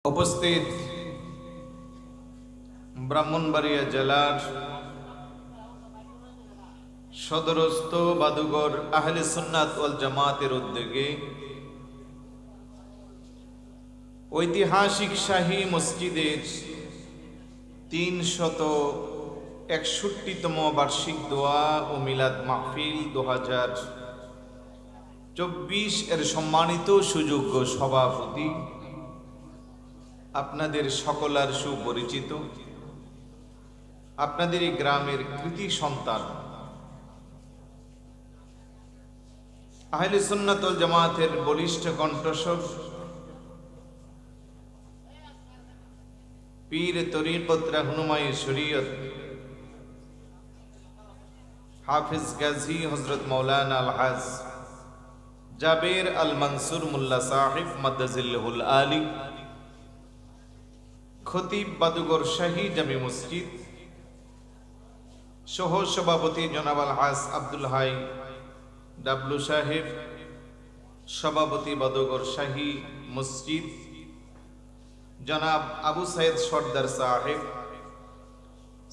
উপস্থিত ব্রাহ্মণবাড়িয়া জেলার সদরস্থ বাদুগর আহলে সুন্নাত ওয়াল জামাতের উদ্যোগে ঐতিহাসিক শাহী মসজিদের ৩৬১তম বার্ষিক দোয়া ও মিলাদ মাহফিল ২০২৪ এর সম্মানিত সুযোগ্য সভাপতি, আপনাদের সকলের সুপরিচিত, আপনাদের এই গ্রামের কৃতি সন্তান, আহলে সুন্নাত ওয়াল জামাতের বলিষ্ঠ কণ্ঠস্বর, পীর তরিকত রাহনুমায়ে শরীয়ত হাফিজ গাজী হযরত মাওলানা আলহাজ জাবের আল মনসুর মোল্লা সাহেব মাদ্দাজিল্লাহুল আলী, খতিব বাদুগর শাহী জামে মসজিদ, সহ সভাপতি জনাব আলহাজ আব্দুল হাই ডাবলু সাহেব, সভাপতি বাদুগর শাহী মসজিদ জনাব আবু সাইদ সর্দার সাহেব,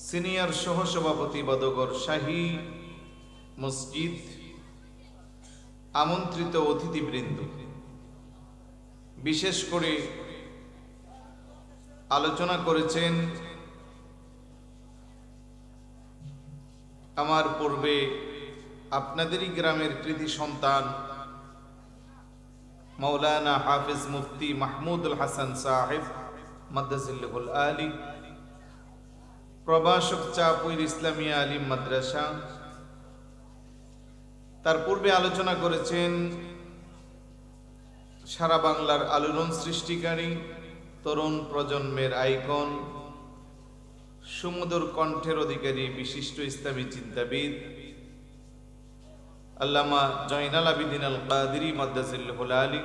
সিনিয়র সহ সভাপতি বাদুগর শাহী মসজিদ, আমন্ত্রিত অতিথিবৃন্দ, বিশেষ করে আলোচনা করেছেন আমার পূর্বে আপনাদেরই গ্রামের কৃতি সন্তান মাওলানা হাফিজ মুফতি মাহমুদুল হাসান সাহেব মাদ্দাজিল্লাহুল আলী, প্রভাষক চাপুর ইসলামিয়া আলিম মাদ্রাসা। তার পূর্বে আলোচনা করেছেন সারা বাংলার আলোড়ন সৃষ্টিকারী তরুণ প্রজন্মের আইকন, সুমধুর কণ্ঠের অধিকারী বিশিষ্ট ইসলামী চিন্তাবিদ আল্লামা জয়নাল আবিদিন আল কাদেরী মাদ্দাজিল্লাহুল আলী,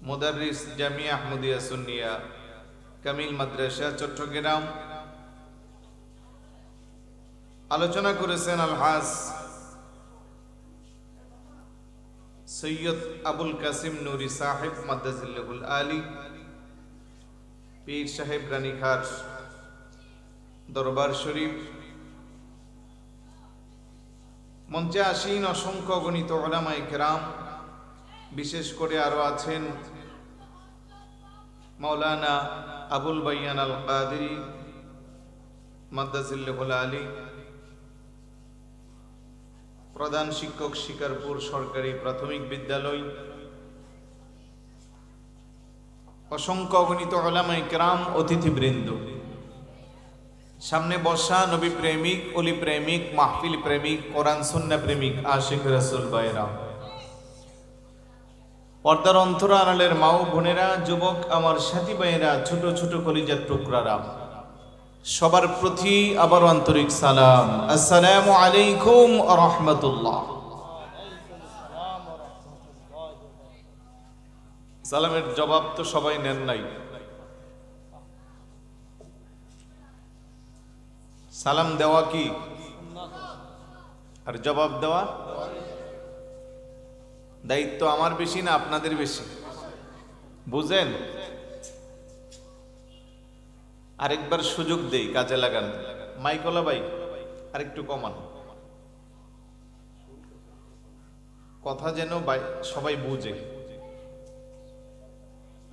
মুদাররিস জামিয়া আহমদিয়া সুন্নিয়া কামিল মাদ্রাসা চট্টগ্রাম। আলোচনা করেছেন আলহাজ সৈয়দ আবুল কাসিম নুরি সাহেব মাদ্দাজিল্লাহুল আলী, পীর সাহেব রানীখার দরবার শরীফ। মঞ্চে আসীন অসংখ্য গণিত উলামায়ে কেরাম, বিশেষ করে আরো আছেন মাওলানা আবুল বায়ান আল কাদেরী মাদ্দাজিল্লাহুল আলী, প্রধান শিক্ষক শিকারপুর সরকারি প্রাথমিক বিদ্যালয়, অসংখ্য গণিত উলামায়ে কেরাম, অতিথিবৃন্দ, সামনে বসা নবী প্রেমিক, অলি প্রেমিক, মাহফিল প্রেমিক, কোরআন সুন্নাহ প্রেমিক, আশিক রাসূল ভাইরা, পর্দার অন্তরালের মা ও বোনেরা, যুবক আমার সাথী ভাইয়েরা, ছোট ছোট কলিজার টুকরারা, সবার প্রতি আবার আন্তরিক সালাম। আসসালামু আলাইকুম ওয়া রাহমাতুল্লাহ। সালামের জবাব তো সবাই নেন নাই। সালাম দেওয়া কি আর জবাব দেওয়া? দায়িত্ব আমার বেশি না আপনাদের বেশি? বুঝেন? আরেকবার সুযোগ দেই, কাজে লাগান। মাইকলা ভাই আরেকটু কমান, কথা যেন সবাই বুঝে।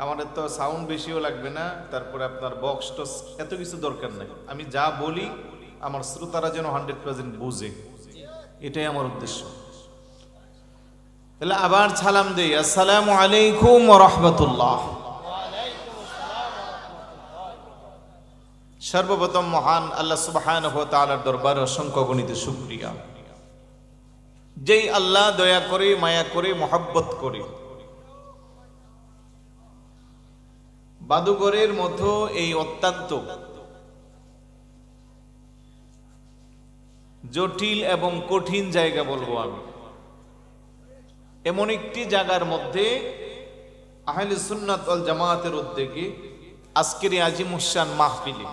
আমাদের তো সাউন্ড বেশিও লাগবে না, তারপরে আপনার বক্স টক্স এত কিছু দরকার নাই। আমি যা বলি আমার শ্রোতারা যেন 100% বুঝে, এটাই আমার উদ্দেশ্য। তাহলে আবার সালাম দেই, আসসালামু আলাইকুম ওয়া রাহমাতুল্লাহ। সর্বপ্রথম মহান আল্লাহ সুবহানাহু ওয়া তাআলার দরবারে অসংখ্য গণিত শুকরিয়া, যেই আল্লাহ দয়া করে, মায়া করে, মহব্বত করে বাদুগরের মতো এই অত্যন্ত জটিল এবং কঠিন জায়গা বলবো আমি, এমন একটি জায়গার মধ্যে আহলে সুন্নাত ওয়াল জামাতের উদ্যোগে আজকের এই আজিমুশান মাহফিলে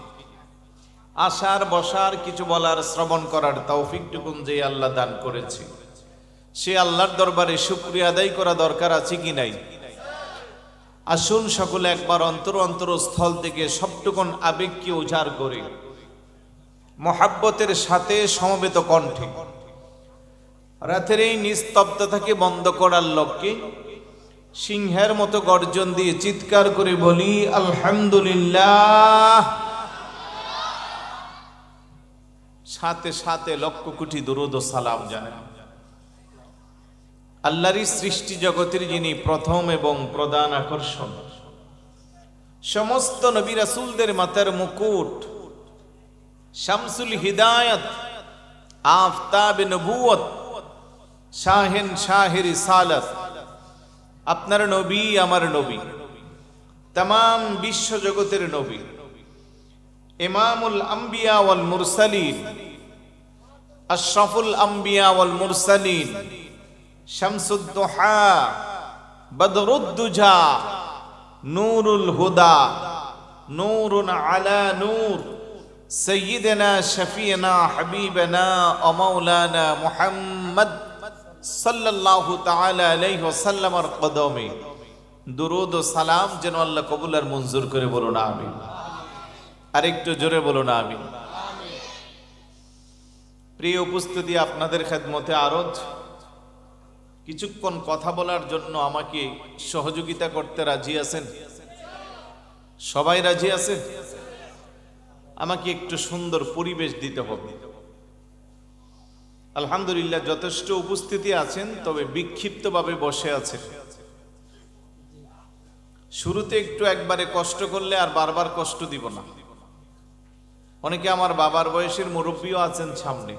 আসার, বসার, কিছু বলার, শ্রবণ করার তৌফিকটুকুন যে আল্লাহ দান করেছে, সে আল্লাহর দরবারে শুকরিয়া আদায় করা দরকার আছে কি নাই? আসুন সকলে একবার অন্তরস্থল থেকে সবটুকুন আবেগকে উজাড় করে মহাব্বতের সাথে সমবেত কণ্ঠে রাতের এই নিস্তব্ধতাকে বন্ধ করার লক্ষ্যে সিংহের মতো গর্জন দিয়ে চিৎকার করে বলি আলহামদুলিল্লাহ। সাথে সাথে লক্ষ কোটি দুরূদ ও সালাম জানাই আল্লাহরই সৃষ্টি জগতের যিনি প্রথম এবং প্রধান আকর্ষণ, সমস্ত নবী রাসূলদের মাথার মুকুট, শামসুল হিদায়াত, আফতাব নবুয়ত, শাহেন শাহে রিসালাত, আপনার নবী আমার নবী, तमाम বিশ্ব জগতের নবী, ইমামুল আম্বিয়া ওয়াল মুরসালিন, আশরাফুল আম্বিয়া ওয়াল মুরসালিন, শামসুদ দুহা, বদরুদ দুজা, নূরুল হুদা, নূরুন আলা নূর, সৈয়দনা শফিয়না হাবিবনা ও মাওলানা মুহাম্মদ সাল্লাল্লাহু তাআলা আলাইহি ওয়াসাল্লামের কদমে দুরূদ ও সালাম যেন আল্লাহ কবুল আর মঞ্জুর করে, বলুন আমিন। আরেকটু জোরে বলুন আমিন। প্রিয় উপস্থিতি, আপনাদের খেদমতে আরজ কিছুক্ষণ কথা বলার জন্য আমাকে সহযোগিতা করতে রাজি আছেন? সবাই রাজি আছেন? আমাকে একটু সুন্দর পরিবেশ দিতে হবে। আলহামদুলিল্লাহ যথেষ্ট উপস্থিতি আছেন, তবে বিক্ষিপ্তভাবে বসে আছেন। শুরুতে একটু একবারে কষ্ট করলে আর বারবার কষ্ট দিব না। অনেকে আমার বাবার বয়সের মুরব্বীও আছেন সামনে,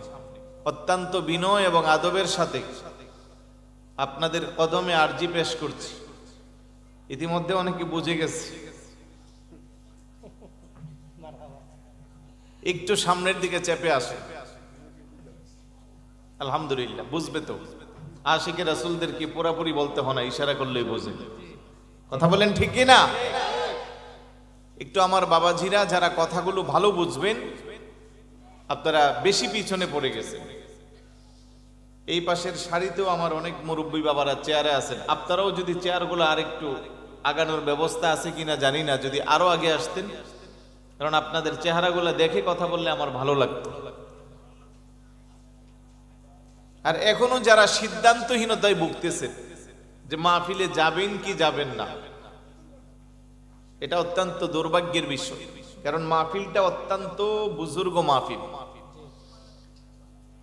অত্যন্ত বিনয় এবং আদবের সাথে আপনাদের কদমে আরজি পেশ করছি। ইতিমধ্যে অনেকে বুঝে গেছে, একটু সামনের দিকে চেপে আসে। আলহামদুলিল্লাহ বুঝবে তো, আশিকে রাসূলদেরকে পুরাপুরি বলতে হয় না, ইশারা করলেই বোঝে। কথা বলেন ঠিক কি না? একটু আমার বাবাজিরা যারা কথাগুলো ভালো বুঝবেন, আপনারা বেশি পিছনে পড়ে গেছেন। এই পাশের সারিতেও আমার অনেক মুরব্বী বাবারা চেয়ারে আছেন, আপনারাও যদি চেয়ারগুলো আরেকটু আগানোর ব্যবস্থা আছে কিনা জানি না, যদি আরো আগে আসতেন, কারণ আপনাদের চেহারাগুলো দেখে কথা বললে আমার ভালো লাগতো। আর এখনো যারা সিদ্ধান্তহীনতায় ভুগতেছেন যে মাহফিলে যাবেন কি যাবেন না, এটা অত্যন্ত দুর্ভাগ্যের বিষয়। কারণ মাহফিলটা অত্যন্ত বুজুর্গ মাহফিল।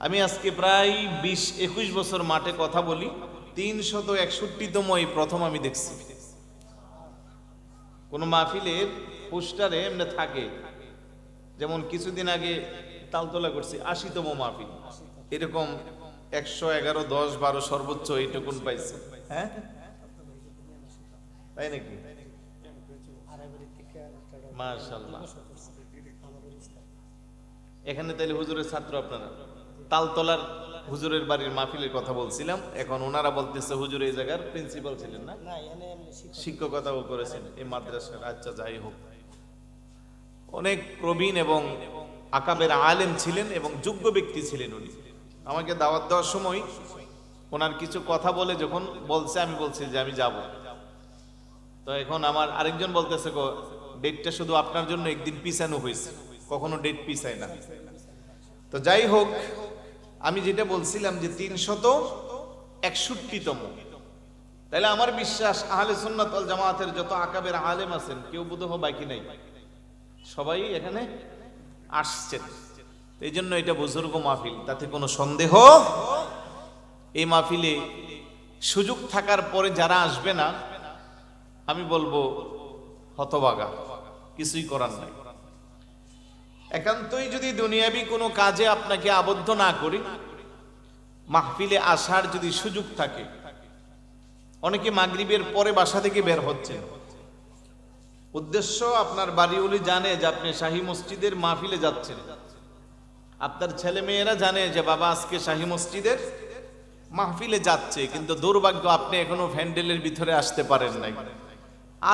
আমি আজকে প্রায় 20-21 বছর মাঠে কথা বলি, 361তম এই প্রথম আমি দেখছি কোন মাহফিলের পোস্টারে এমনি থাকে, যেমন কিছুদিন আগে তালতলা করছি 80তম মাহফিল, এরকম 111, 10, 12 সর্বোচ্চ এইটুকুন পাইছে। হ্যাঁ তাই নাকি? মাশাআল্লাহ। এখানে তাইলে হুজুরের ছাত্র আপনারা? তালতলার হুজুরের বাড়ির মাহফিলের কথা বলছিলাম, এখন ওনারা বলতেছে হুজুর এই জায়গার প্রিন্সিপাল ছিলেন না, শিক্ষকতাও করেছেন এই মাদ্রাসার। আচ্ছা যাই হোক, অনেক প্রবীণ এবং আকাবের আলেম ছিলেন এবং যোগ্য ব্যক্তি ছিলেন উনি। আমাকে দাওয়াত দেওয়ার সময় ওনার কিছু কথা বলে যখন বলছে, আমি বলছি যে আমি যাব। তো এখন আমার আরেকজন বলতেছে ডেটটা শুধু আপনার জন্য একদিন পিছানো হয়েছে, কখনো ডেট পিছায় না। তো যাই হোক, আমি যেটা বলছিলাম যে 361তম, তাহলে আমার বিশ্বাস আহলে সুন্নাত ওয়াল জামাতের যত আকাবের আলেম আছেন কেউ বোধহয় বাকি নাই, সবাই এখানে আসছেন। এই জন্য এটা বুজুর্গ মাহফিল, তাতে কোনো সন্দেহ। এই মাহফিলে সুযোগ থাকার পরে যারা আসবে না, আমি বলবো হতভাগা, কিছুই করার নাই। একান্তই যদি দুনিয়াবি কোনো কাজে আপনাকে আবদ্ধ না করি, মাহফিলে আসার যদি সুযোগ থাকে, অনেকে মাগরিবের পরে বাসা থেকে বের হচ্ছেন, উদ্দেশ্য আপনার বাড়িওয়ালি জানে যে আপনি শাহী মসজিদের মাহফিলে যাচ্ছেন, আপনার ছেলে মেয়েরা জানে যে বাবা আজকে শাহী মসজিদের মাহফিলে যাচ্ছে, কিন্তু দুর্ভাগ্য আপনি এখনো ভ্যান্ডেলের ভিতরে আসতে পারেন নাই।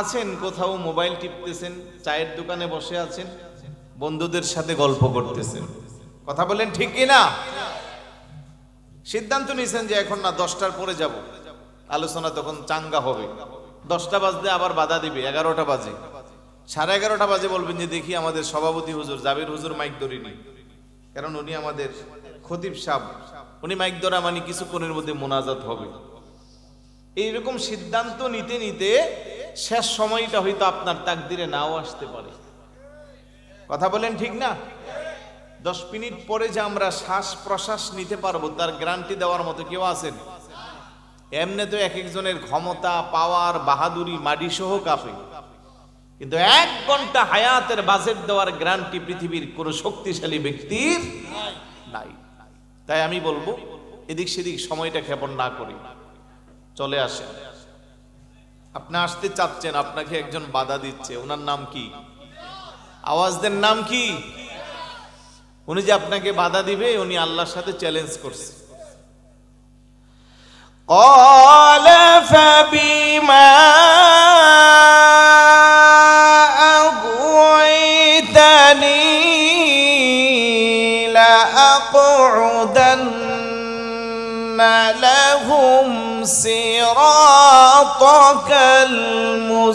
আছেন কোথাও মোবাইল টিপতেছেন, চায়ের দোকানে বসে আছেন, বন্ধুদের সাথে গল্প করতেছেন। কথা বলেন ঠিক কি না? সিদ্ধান্ত নিয়েছেন যে এখন না, 10টার পরে যাব, আলোচনা তখন চাঙ্গা হবে, 10টা বাজতে আবার বাধা দিবে, 11টা বাজে, 11:30 বাজে বলবেন যে দেখি আমাদের সভাপতি হুজুর জাবির হুজুর মাইক ধরিনি, কারণ উনি আমাদের খতিব সাহেব, উনি মাইক ধরা মানে কিছুক্ষণের মধ্যে মোনাজাত হবে। এইরকম সিদ্ধান্ত নিতে নিতে শেষ সময়টা হয়তো আপনার তাকদিরে নাও আসতে পারে। কথা বলেন ঠিক না? 10 মিনিট পরে যে আমরা শ্বাস প্রশ্বাস নিতে পারবো তার গ্যারান্টি দেওয়ার মতো কেউ আছেন? এমনি তো এক একজনের ক্ষমতা, পাওয়ার, বাহাদুরি মাটি সহ কাঁপে, কিন্তু 1 ঘন্টা হায়াতের বাজেট দেওয়ার গ্যারান্টি পৃথিবীর কোন শক্তিশালী ব্যক্তির নাই। তাই আমি বলবো এদিক সেদিক সময়টা ক্ষেপণ না করি, চলে আসে। আপনি আসতে চাচ্ছেন, আপনাকে একজন বাধা দিচ্ছে, ওনার নাম কি? আওয়াজ দেন, নাম কি? উনি যে আপনাকে বাধা দিবে, উনি আল্লাহর সাথে চ্যালেঞ্জ করছে। قال فبما أغويتني لأقعدن لهم صراطك المستقيم।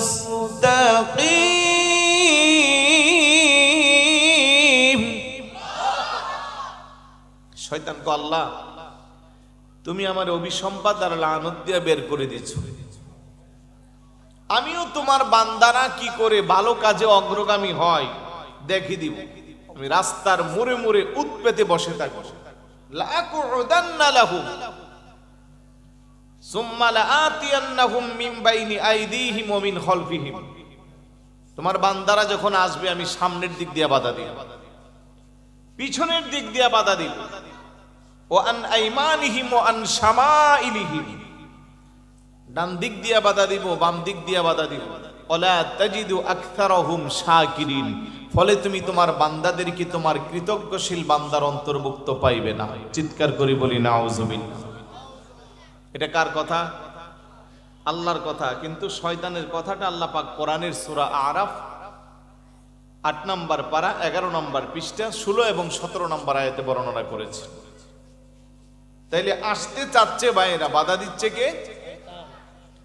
শয়তান কো, আল্লাহ তুমি আমার অভিসম্পাদ আর লানত দিয়ে বের করে দিচ্ছ, আমিও তোমার বান্দারা কি করে ভালো কাজে অগ্রগামী হয় দেখি দিব। আমি রাস্তার মোড়ে মোড়ে উত পেতে বসে থাকবো। লাকুদান্না লাহুম সুম্মা লাআতিয়ান্নাহুম মিন বাইনি আইদিহিম ওয়া মিন খালফিহিম। তোমার বান্দারা যখন আসবে আমি সামনের দিক দিয়ে বাধা দিব, পিছনের দিক দিয়ে বাধা দিব, ও আন আইমানিহিম ও আন শামাইলিহিম, ডান দিক দিয়ে বাধা দিব, বাম দিক দিয়ে বাধা দিব। ওয়ালা তাজিদু আকসারহুম শাকিরিন, ফলে তুমি তোমার বান্দাদেরকে তোমার কৃতজ্ঞশীল বান্দার অন্তর্ভুক্ত পাইবে না। চিৎকার করে বলি নাউজুবিল্লাহ। এটা কার কথা? আল্লাহর কথা। কিন্তু শয়তানের কথাটা আল্লাহ পাক কোরআনের সূরা আরাফ 8 নম্বর পারা 11 নম্বর পৃষ্ঠা 16 এবং 17 নম্বর আয়াতে বর্ণনা করেছে। তাইলে আসতে চাচ্ছে ভাইরা, বাধা দিচ্ছে কে?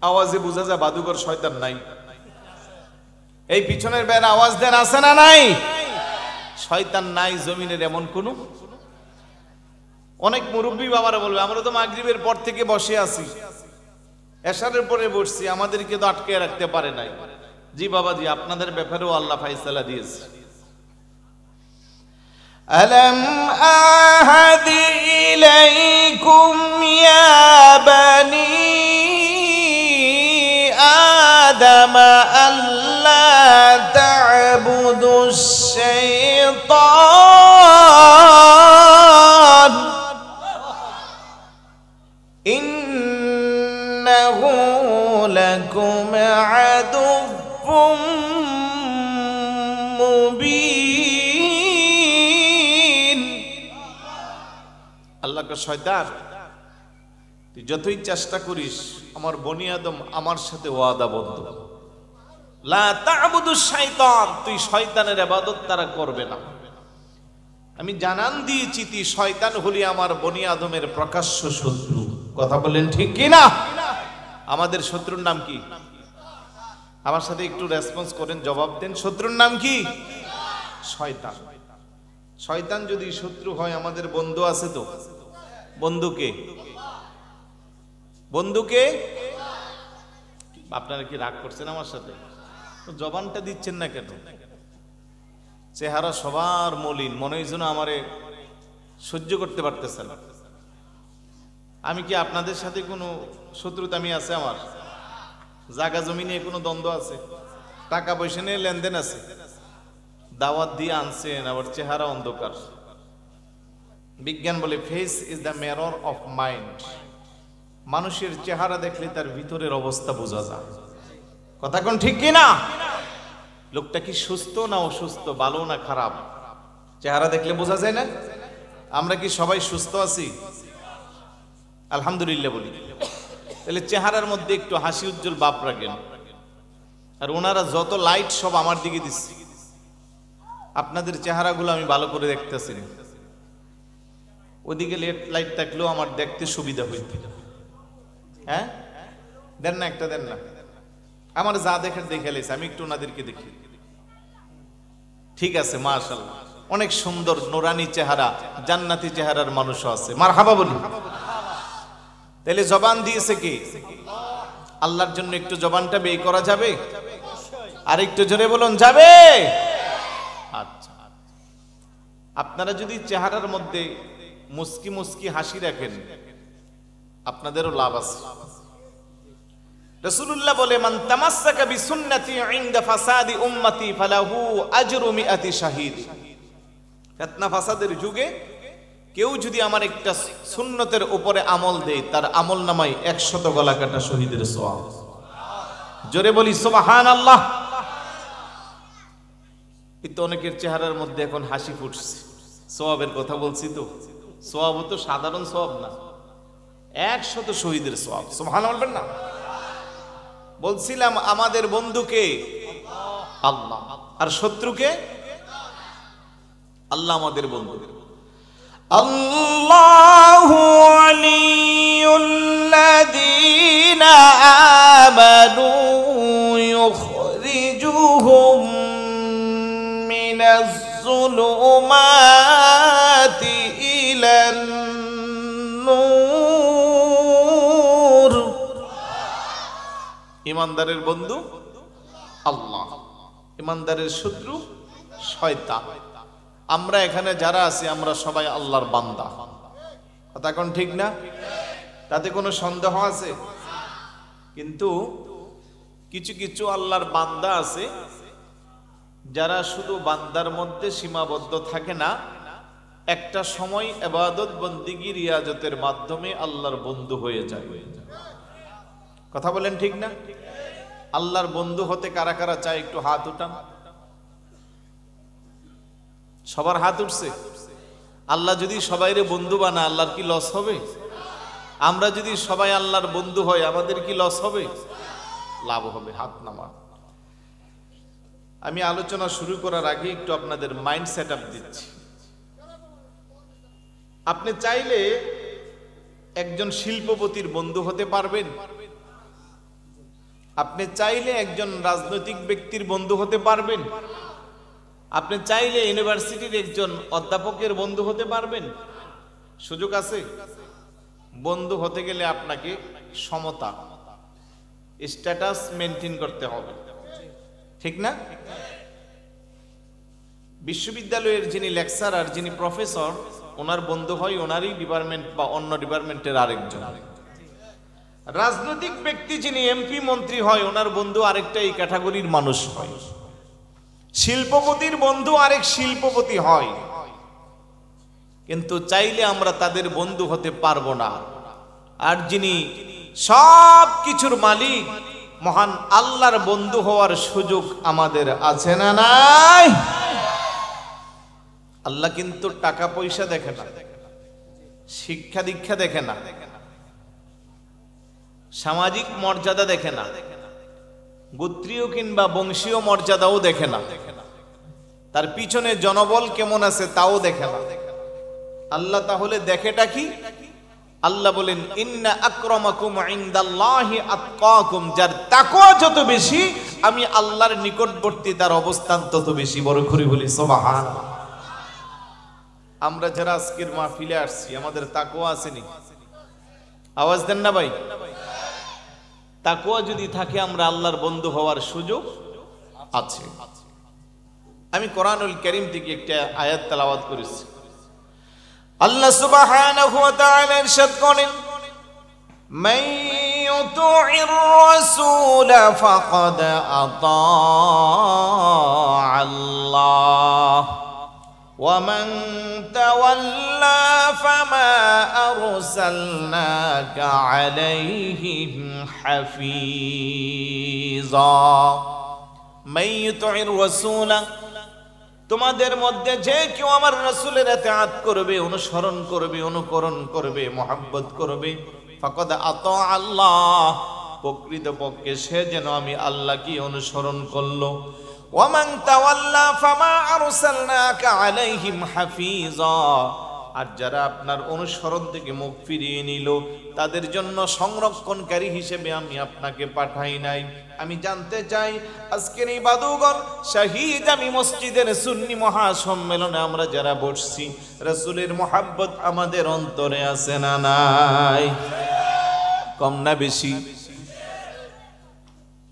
আওয়াজে বোঝা যায় বাদুকর শয়তান নাই। এই পিছনের ভাইরা আওয়াজ দেন, আছে না নাই? শয়তান নাই জমিনের এমন কোন। অনেক মুরব্বী বাবারা বলবে আমরা তো মাগরিবের পর থেকে বসে আছি, এশারের পরে বসছি, আমাদেরকে তো আটকে রাখতে পারে নাই। জি বাবাজি, আপনাদের ব্যাপারেও আল্লাহ ফায়সালা দিয়েছে। ألم أعهد إليكم يا بني آدم ألا تعبدوا الشيطان إنه لكم عدو মুবিন। আল্লাহ কা শয়তান, তুই যতই চেষ্টা করিস আমার বনি আদম আমার সাথে ওয়াদাবদ্ধ, লা তা'বুদু শাইতান, তুই শয়তানের ইবাদত তারা করবে না। আমি জানান দিয়েছি তুই শয়তান হলি আমার বনি আদমের প্রকাশ্য শত্রু। কথা বলেন ঠিক কি না? আমাদের শত্রুর নাম কি? আমার সাথে একটু রেসপন্স করেন, জবাব দেন। শত্রুর নাম কি? শয়তান। শয়তান যদি শত্রু হয়, আমাদের বন্ধু আছে তো? বন্ধুকে? বন্ধুকে? আপনারা কি রাগ করছেন আমার সাথে? জবানটা দিচ্ছেন না কেন? চেহারা সবার মলিন, মনে হয় যেন আমারে সহ্য করতে পারতেছেন। আমি কি আপনাদের সাথে কোনো শত্রুতা আমি আছে? আমার জায়গা জমি নিয়ে কোনো দ্বন্দ্ব আছে? টাকা পয়সা নিয়ে লেনদেন আছে? দাওয়াত দিয়ে আনছেন, আবার চেহারা অন্ধকার। বিজ্ঞান বলে face is the mirror of mind. মানুষের চেহারা দেখলে তার ভিতরের অবস্থা বোঝা যায়। কথা কোন ঠিক কি না? লোকটা কি সুস্থ না অসুস্থ, ভালো না খারাপ, চেহারা দেখলে বোঝা যায় না? আমরা কি সবাই সুস্থ আছি? আলহামদুলিল্লাহ বলি। তাহলে চেহারার মধ্যে একটু হাসি উজ্জ্বল ভাব রাখেন। আর ওনারা যত লাইট সব আমার দিকে দিচ্ছে, আপনাদের চেহারাগুলো আমি ভালো করে দেখতেছি। ওদিকে লাইট থাকলেও আমার দেখতে সুবিধা হইত। হ্যাঁ, দেন না একটা, দেন না। আমার যা দেখে দেখে লেছে, আমি একটু ওনাদেরকে দেখি। ঠিক আছে, মাশাআল্লাহ, অনেক সুন্দর নুরানি চেহারা, জান্নাতি চেহারার মানুষও আছে, মারহাবা বলি। তাহলে জবান দিয়েছে কি? আল্লাহর জন্য একটু জবানটা বের করা যাবে? আর একটু জোরে বলুন, যাবে? আচ্ছা, আপনারা যদি চেহারার মধ্যে মুস্কি মুস্কি হাসি রাখেন, আপনাদেরও লাভ আছে। রাসূলুল্লাহ বলে, মান তামাসসাকা বিসুন্নতি ইনদা ফাসাদি উম্মতি ফালাহু আজরু মিআতি শাহীদ। ফিতনা ফাসাদের যুগে কেউ যদি আমার একটা সুন্নতের উপরে আমল দেয়, তার আমল নামায় 100 গলা কাটা শহীদের সওয়াব। জোরে বলি সুবহানাল্লাহ। কিন্তু অনেকের চেহারার মধ্যে এখন হাসি ফুটছে, সওয়াবের কথা বলছি তো। সওয়াব তো সাধারণ সওয়াব না, 100 শহীদের সওয়াব। সুবহানাল্লাহ বলবেন না? বলছিলাম আমাদের বন্ধুকে আল্লাহ, আর শত্রুকে আল্লাহ। আমাদের বন্ধু আল্লাহু ওয়ালিয়ুল্লাযীনা আমানু ইউখরিজুহুম মিনাজ যুলুমাতি ইলান নূর। ইমানদারের বন্ধু আল্লাহ, ইমানদারের শত্রু শয়তান। আমরা এখানে যারা আছি, আমরা সবাই আল্লাহর বান্দা। কথা কোন ঠিক না? তাতে কোনো সন্দেহ আছে? কিন্তু কিছু কিছু আল্লাহর বান্দা আছে যারা শুধু বান্দার মধ্যে সীমাবদ্ধ থাকে না, একটা সময় ইবাদত বন্দেগী রিয়াজতের মাধ্যমে আল্লাহর বন্ধু হয়ে যায়। কথা বলেন ঠিক না? আল্লাহর বন্ধু হতে কারা কারা চায় একটু হাত উঠান। সবার হাত উঠছে। আল্লাহ যদি সবাইরে বন্ধু বানায়, আল্লাহর কি লস হবে? আমরা যদি সবাই আল্লাহর বন্ধু হয়, আমাদের কি লস হবে? লাভ হবে। হাত নামা। আমি আলোচনা শুরু করার আগে একটু আপনাদের মাইন্ড সেট আপ দিচ্ছি। আপনি চাইলে একজন শিল্পপতির বন্ধু হতে পারবেন, আপনি চাইলে একজন রাজনৈতিক ব্যক্তির বন্ধু হতে পারবেন, আপনি চাইলে ইউনিভার্সিটির একজন অধ্যাপকের বন্ধু হতে পারবেন। সুযোগ আছে। বন্ধু হতে গেলে আপনাকে সমতা, স্ট্যাটাস মেনটেন করতে হবে, ঠিক না? বিশ্ববিদ্যালয়ের যিনি লেকচারার, যিনি প্রফেসর, ওনার বন্ধু হয় ওনারই ডিপার্টমেন্ট বা অন্য ডিপার্টমেন্টের আরেকজন। রাজনৈতিক ব্যক্তি যিনি এমপি মন্ত্রী হয়, ওনার বন্ধু আরেকটা এই ক্যাটাগরির মানুষ হয়। শিল্পপতির বন্ধু আরেক শিল্পপতি হয়। কিন্তু চাইলে আমরা তাদের বন্ধু হতে পারবো না। আর যিনি সব কিছুর মালিক, মহান আল্লাহর বন্ধু হওয়ার সুযোগ আমাদের আছে না নাই? আল্লাহ কিন্তু টাকা পয়সা দেখে না, শিক্ষা দীক্ষা দেখে না, সামাজিক মর্যাদা দেখে না, গোত্রীয় কিংবা বংশীয় মর্যাদাও দেখে না, তার পিছনে জনবল কেমন আছে তাও দেখে না। আল্লাহ তাহলে দেখেটা কি? আল্লাহ বলেন, ইন্না আকরামাকুম ইনদাল্লাহি আতকাকুম। যার তাকওয়া যত বেশি, আমি আল্লাহর নিকটবর্তী তার অবস্থান তত বেশি। বড় করে বলি সুবহানাল্লাহ। আমরা যারা আজকের মাহফিলে আসছি, আমাদের তাকওয়া আসেনি? আওয়াজ দেন না ভাই। তাকওয়া যদি থাকে, আমরা আল্লাহর বন্ধু হওয়ার সুযোগ আছে। আমি কোরআনুল কারীম থেকে একটা আয়াত তেলাওয়াত করেছি। আল্লাহ সুবহানাহু ওয়া তাআলা ইরশাদ করেন, মান ইউতি'র রাসূল ফাকাদ আতা আল্লাহ ওয়া মান তাওয়াল্লা ফামা আরসালনাকা আলাইহিম হাফিজা। মান ইউতি'র রাসূল, তোমাদের মধ্যে যে কেউ আমার রাসূলের ইতাআত করবে, অনুসরণ করবে, অনুকরণ করবে, মহব্বত করবে, ফাকাদ আতা আল্লাহ, প্রকৃতপক্ষে সে যেন আমি আল্লাহকে অনুসরণ করলো। ওয়া মান তাওয়াল্লা ফামা আরসালনাকা আলাইহিম হাফিজা, আর যারা আপনার অনুসরণ থেকে মুখ ফিরিয়ে নিল তাদের জন্য সংরক্ষণকারী হিসেবে আমি আপনাকে পাঠাই নাই। আমি জানতে চাই আজকের এই বাদুগর শহীদ আমি মসজিদের সুন্নি মহাসম্মেলনে আমরা যারা বসছি, রাসূলের মোহাব্বত আমাদের অন্তরে আছে না নাই? কম না বেশি?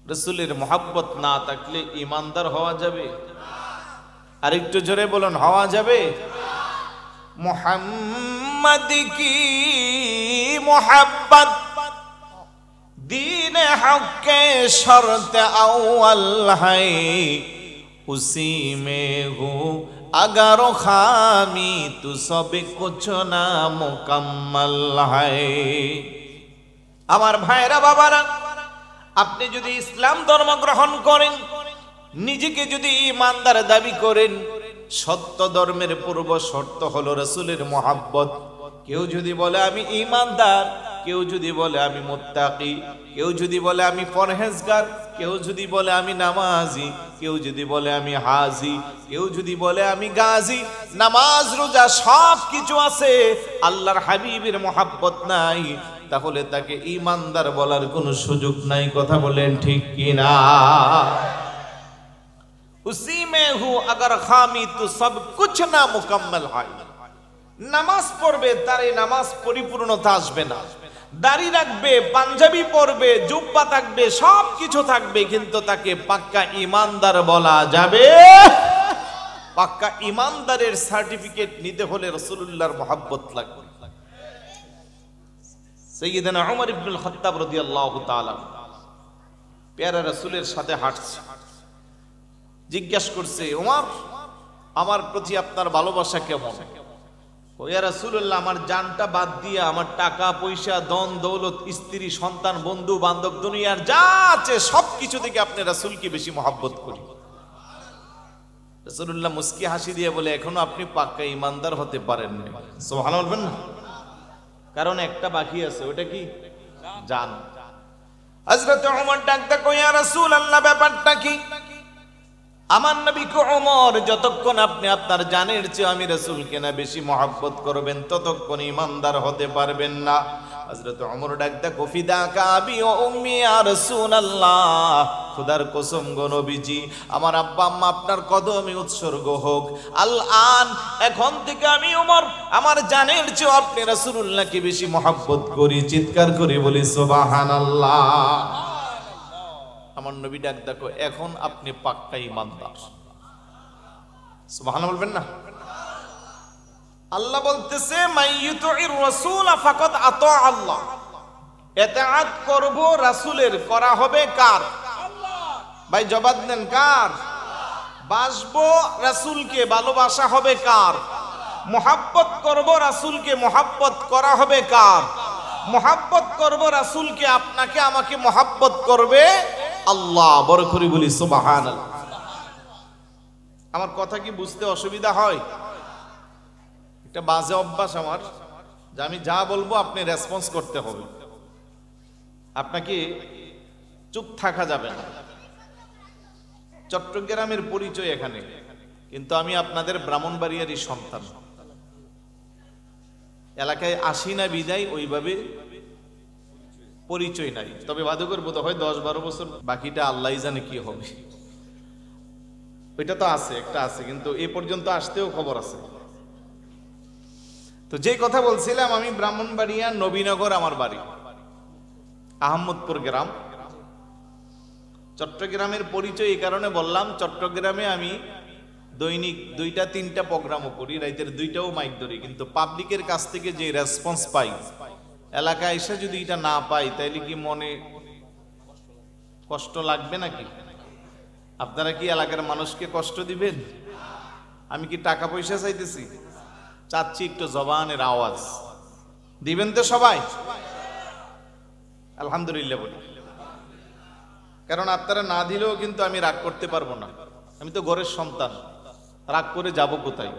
রাসূলের মোহাব্বত না থাকলে ঈমানদার হওয়া যাবে? আরেকটু জোরে বলুন, হওয়া যাবে? मोहम्मद की मोहब्बत दीन हक के शर्त अव्वल है, उसी में हूँ अगर खामी तो सब कुछ ना मुकम्मल है। আমার ভাইরা বাবারা, আপনি যদি ইসলাম ধর্ম গ্রহণ করেন, নিজেকে যদি ঈমানদার দাবি করেন, সত্য ধর্মের পূর্ব শর্ত হলো রাসূলের মোহাব্বত। কেউ যদি বলে আমি ঈমানদার, কেউ যদি বলে আমি মুত্তাকি, কেউ যদি বলে আমি পরহেজগার, কেউ যদি বলে আমি নামাজি, কেউ যদি বলে আমি হাজি, কেউ যদি বলে আমি গাজী, নামাজ রোজা সব কিছু আছে, আল্লাহর হাবিবের মোহাব্বত নাই, তাহলে তাকে ঈমানদার বলার কোনো সুযোগ নাই। কথা বলেন ঠিক কিনা? उसी में हूँ अगर खामी तो सब कुछ ना मुकम्मल है। নামাজ পড়বে, তার এই নামাজ পরিপূর্ণতা আসবে না। দাড়ি রাখবে, পাঞ্জাবি পরবে, জুব্বা থাকবে, সব কিছু থাকবে, কিন্তু তাকে পাক্কা ঈমানদার বলা যাবে? পাক্কা ঈমানদারের সার্টিফিকেট নিতে হলে রাসূলুল্লাহর মোহাব্বত লাগবে। সাইয়্যিদানা উমর ইবনুল খাত্তাব রাদিয়াল্লাহু তাআলা প্যারা রাসূলের সাথে হাঁটছে, জিজ্ঞাসা করছে, ওমর আমার প্রতি আপনার ভালোবাসা কেমন? ইয়া রাসূলুল্লাহ, আমার জানটা বাদ দিয়ে আমার টাকা পয়সা ধন দৌলত স্ত্রী সন্তান বন্ধু বান্ধব দুনিয়ার যা আছে সবকিছু থেকে আপনি রাসূলকে বেশি মহব্বত করি। রাসূলুল্লাহ মুস্কি হাসি দিয়ে বলে, এখনো আপনি পাক্কা ঈমানদার হতে পারেন না। সুবহানাল্লাহ বলবেন না? কারণ একটা বাকি আছে, ওটা কি? জান। হযরত ওমর ডাকতে কই, ইয়া রাসূলুল্লাহ ব্যাপারটা কি? আমার নবী কো ওমর, যতক্ষণ আপনি আপনার জানের চেয়ে আমি রাসূলকে না বেশি মহব্বত করবেন ততক্ষণ ঈমানদার হতে পারবেন না। হযরত ওমর ডাকতে কফিদা কাবি ও উম্মি ইয়া রাসূলুল্লাহ, খোদার কসম গো নবীজি, আমার আব্বা আম্মা আপনার কদমে উৎসর্গ হোক। আল আন, এখন থেকে আমি ওমর আমার জানের চেয়ে আপনি রাসূলুল্লাহকে বেশি মহব্বত করি। চিৎকার করে বলি সুবহানাল্লাহ। আমার নবী ডাক দেখো, এখন আপনি পাক্কা ঈমানদার। সুবহানাল্লাহ বলবেন না? আল্লাহ বলতেছে, মাইয়ুতির রাসূল ফাকাদ আতা আল্লাহ, ইতাআত করব রাসূলের, করা হবে কার? আল্লাহ। ভাই জবাব দেন, কার? বাসবো রাসূলকে, ভালোবাসা হবে কার? মুহাব্বত করব রাসূলকে, মুহাব্বত করা হবে কার? মুহাব্বত করব রাসূলকে, আপনাকে আমাকে মুহাব্বত করবে আল্লাহ। বড় করে বলি সুবহানাল্লাহ। আমার কথা কি বুঝতে অসুবিধা হয়? একটা বাজে অভ্যাস আমার, যে আমি যা বলবো আপনি রেসপন্স করতে হবে, আপনাকে চুপ থাকা যাবে না। চট্টগ্রামের পরিচয় এখানে, কিন্তু আমি আপনাদের ব্রাহ্মণবাড়িয়ারই সন্তান। এলাকায় আসি না বিদায় ওইভাবে পরিচয় নাই। তবে বাদুকর বোধ হয় 10-12 বছর, বাকিটা আল্লাহ জানে কি হবে। ওইটা তো আছে, একটা আছে, কিন্তু এ পর্যন্ত আসতেও খবর আছে। তো যে কথা বলছিলাম, আমি ব্রাহ্মণবাড়িয়া নবীনগর আমার বাড়ি, আহমদপুর গ্রাম। চট্টগ্রামের পরিচয় এই কারণে বললাম, চট্টগ্রামে আমি দৈনিক 2-3টা প্রোগ্রামও করি, রাইতের 2টাও মাইক ধরি, কিন্তু পাবলিকের কাছ থেকে যে রেসপন্স পাই, এলাকায় এসে যদি এটা না পাই তাইলে কি মনে কষ্ট লাগবে নাকি? আপনারা কি এলাকার মানুষকে কষ্ট দিবেন? আমি কি টাকা পয়সা চাইতেছি? চাচ্ছি একটু জবানের আওয়াজ দিবেন তো সবাই? আলহামদুলিল্লাহ বলি, কারণ আপনারা না দিলেও কিন্তু আমি রাগ করতে পারবো না। আমি তো ঘরের সন্তান, রাগ করে যাব কোথায়?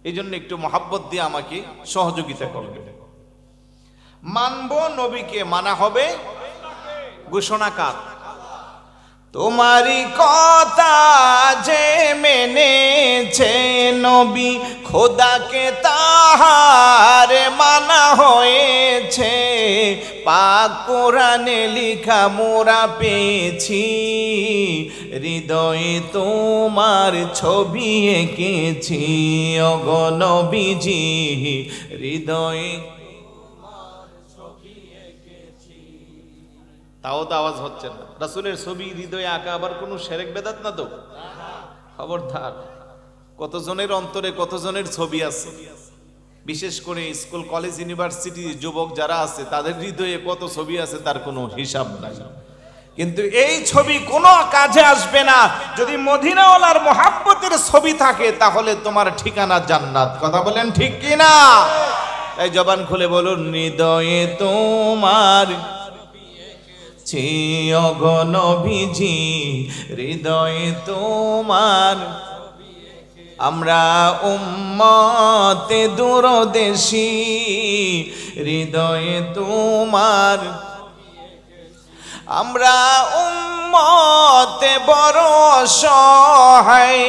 এই জন্য একটু মহাব্বত দিয়ে আমাকে সহযোগিতা করবে। মানব নবীকে, মানা হবে ঘোষণাকার। তোমারি কথা যে মেনেছে নবী, খোদাকে তা তাহারে মানা হয়েছে, পাক কোরআনে লিখা মোরা পেয়েছি, হৃদয়ে তোমার ছবি এঁকেছি ওগো নবীজি, হৃদয়ে তাও তো আওয়াজ হচ্ছে না। রাসূলের ছবি হৃদয়ে আঁকা আবার কোনো শিরক বেদাত না তো? খবরদার, কতজনের অন্তরে কতজনের ছবি আছে। বিশেষ করে স্কুল কলেজ ইউনিভার্সিটি যুবক যারা আছে তাদের হৃদয়ে কত ছবি আছে তার কোনো হিসাব নাই। কিন্তু এই ছবি কোনো কাজে আসবে না যদি মদিনাওয়ালার মহাব্বতের ছবি থাকে, তাহলে তোমার ঠিকানা জান্নাত। কথা বলেন ঠিক কি না? তাই জবান খুলে বলুন, হৃদয়ে তোমার ওগো নবীজি, হৃদয়ে তোমার। আমরা উম্মতে দূরদেশী, হৃদয়ে তোমার। আমরা উম্মতে বড় অসহায়,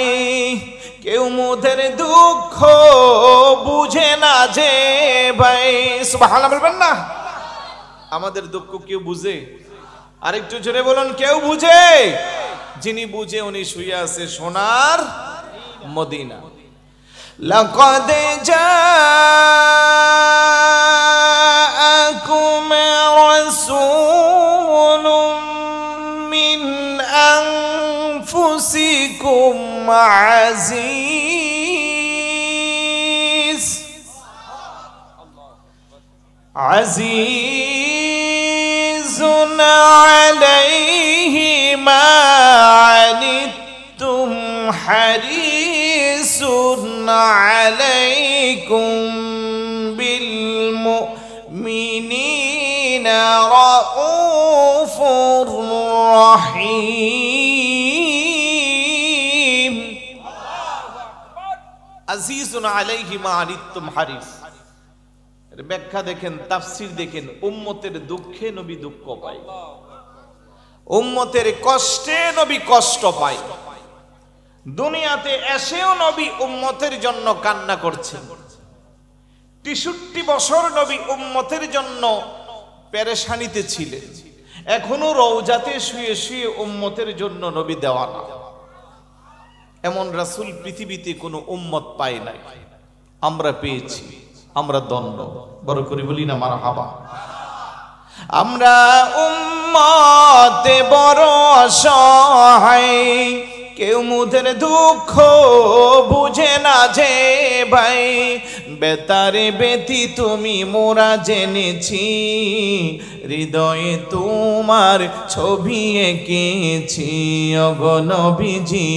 কেউ মুদের দুঃখ বুঝে না যে ভাই। সুবহানাল্লাহ বলবেন না? আমাদের দুঃখ কেউ বুঝে? আরেকটু জোরে বলুন, কেউ বুঝে? যিনি বুঝে উনি শুয়ে আছে সোনার মদিনা। লাকাদ জাআকুম রাসূলুম মিন আনফুসিকুম আজিজুন আলাইহি মা আনিতুম হারিসুন আলাইকুম বিল মুমিনিনা রাউফুর রহিম। আজিজুন আলাইহি মা আনিতুম হারিস, ব্যাখ্যা দেখেন, তাফসীর দেখেন। উম্মতের দুঃখে নবী দুঃখ পায়, উম্মতের কষ্টে নবী কষ্ট পায়। দুনিয়াতে এসেও নবী উম্মতের জন্য কান্না করছেন। 63 বছর নবী উম্মতের জন্য পেরেশানিতে ছিলেন। এখনো রওজাতে শুয়ে শুয়ে উম্মতের জন্য নবী দেওয়ানা। এমন রাসূল পৃথিবীতে কোনো উম্মত পায় নাই, আমরা পেয়েছি। আমরা দণ্ড বড় করে বলি না মারহাবা। আমরা উম্মতে বড় অসহায়, কেউ মুদের দুঃখ বুঝে না যে ভাই। বেতারে বেতি তুমি মোরা জেনেছি, হৃদয়ে তোমার ছবি এঁকেছি ওগো নবীজি,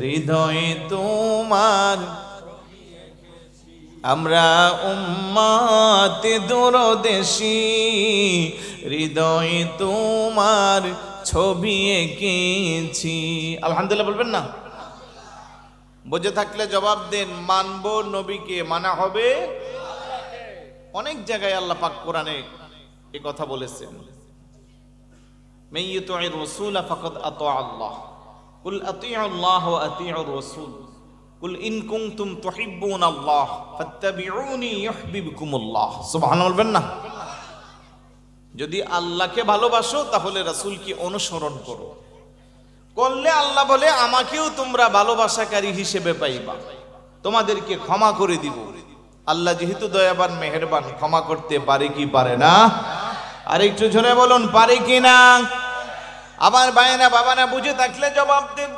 হৃদয়ে তোমার। আমরা উম্মতে দূরদেশী, হৃদয়ে তোমার ছবি এঁকেছি। আলহামদুলিল্লাহ বলবেন না? বুঝে থাকলে জবাব দেন, মানবো নবীকে, মানা হবে। অনেক জায়গায় আল্লাহ পাক কোরআনে এই কথা বলেছেন, মান ইউতিউর রাসূল ফাকাদ আতা আল্লাহ, কুল আতিউ আল্লাহ ওয়া আতিউর রাসূল, কুল ইন কুনতুম তুহিব্বুনাল্লাহ ফাত্তাবিউনি ইউহিব্বুকুমুল্লাহ। সুবহানাল্লাহ বলবেন না? যদি আল্লাহকে ভালোবাসো তাহলে রাসূলকে অনুসরণ করো, করলে আল্লাহ বলে আমাকেও তোমরা ভালোবাসাকারী হিসেবে পাইবা, তোমাদেরকে ক্ষমা করে দিব। আল্লাহ যেহেতু দয়াবান মেহেরবান, ক্ষমা করতে পারে কি পারে না? আর একটু জোরে বলুন, পারে কি না? আমার ভাইয়েরা বাবারা, বুঝে থাকলে জবাব দেন।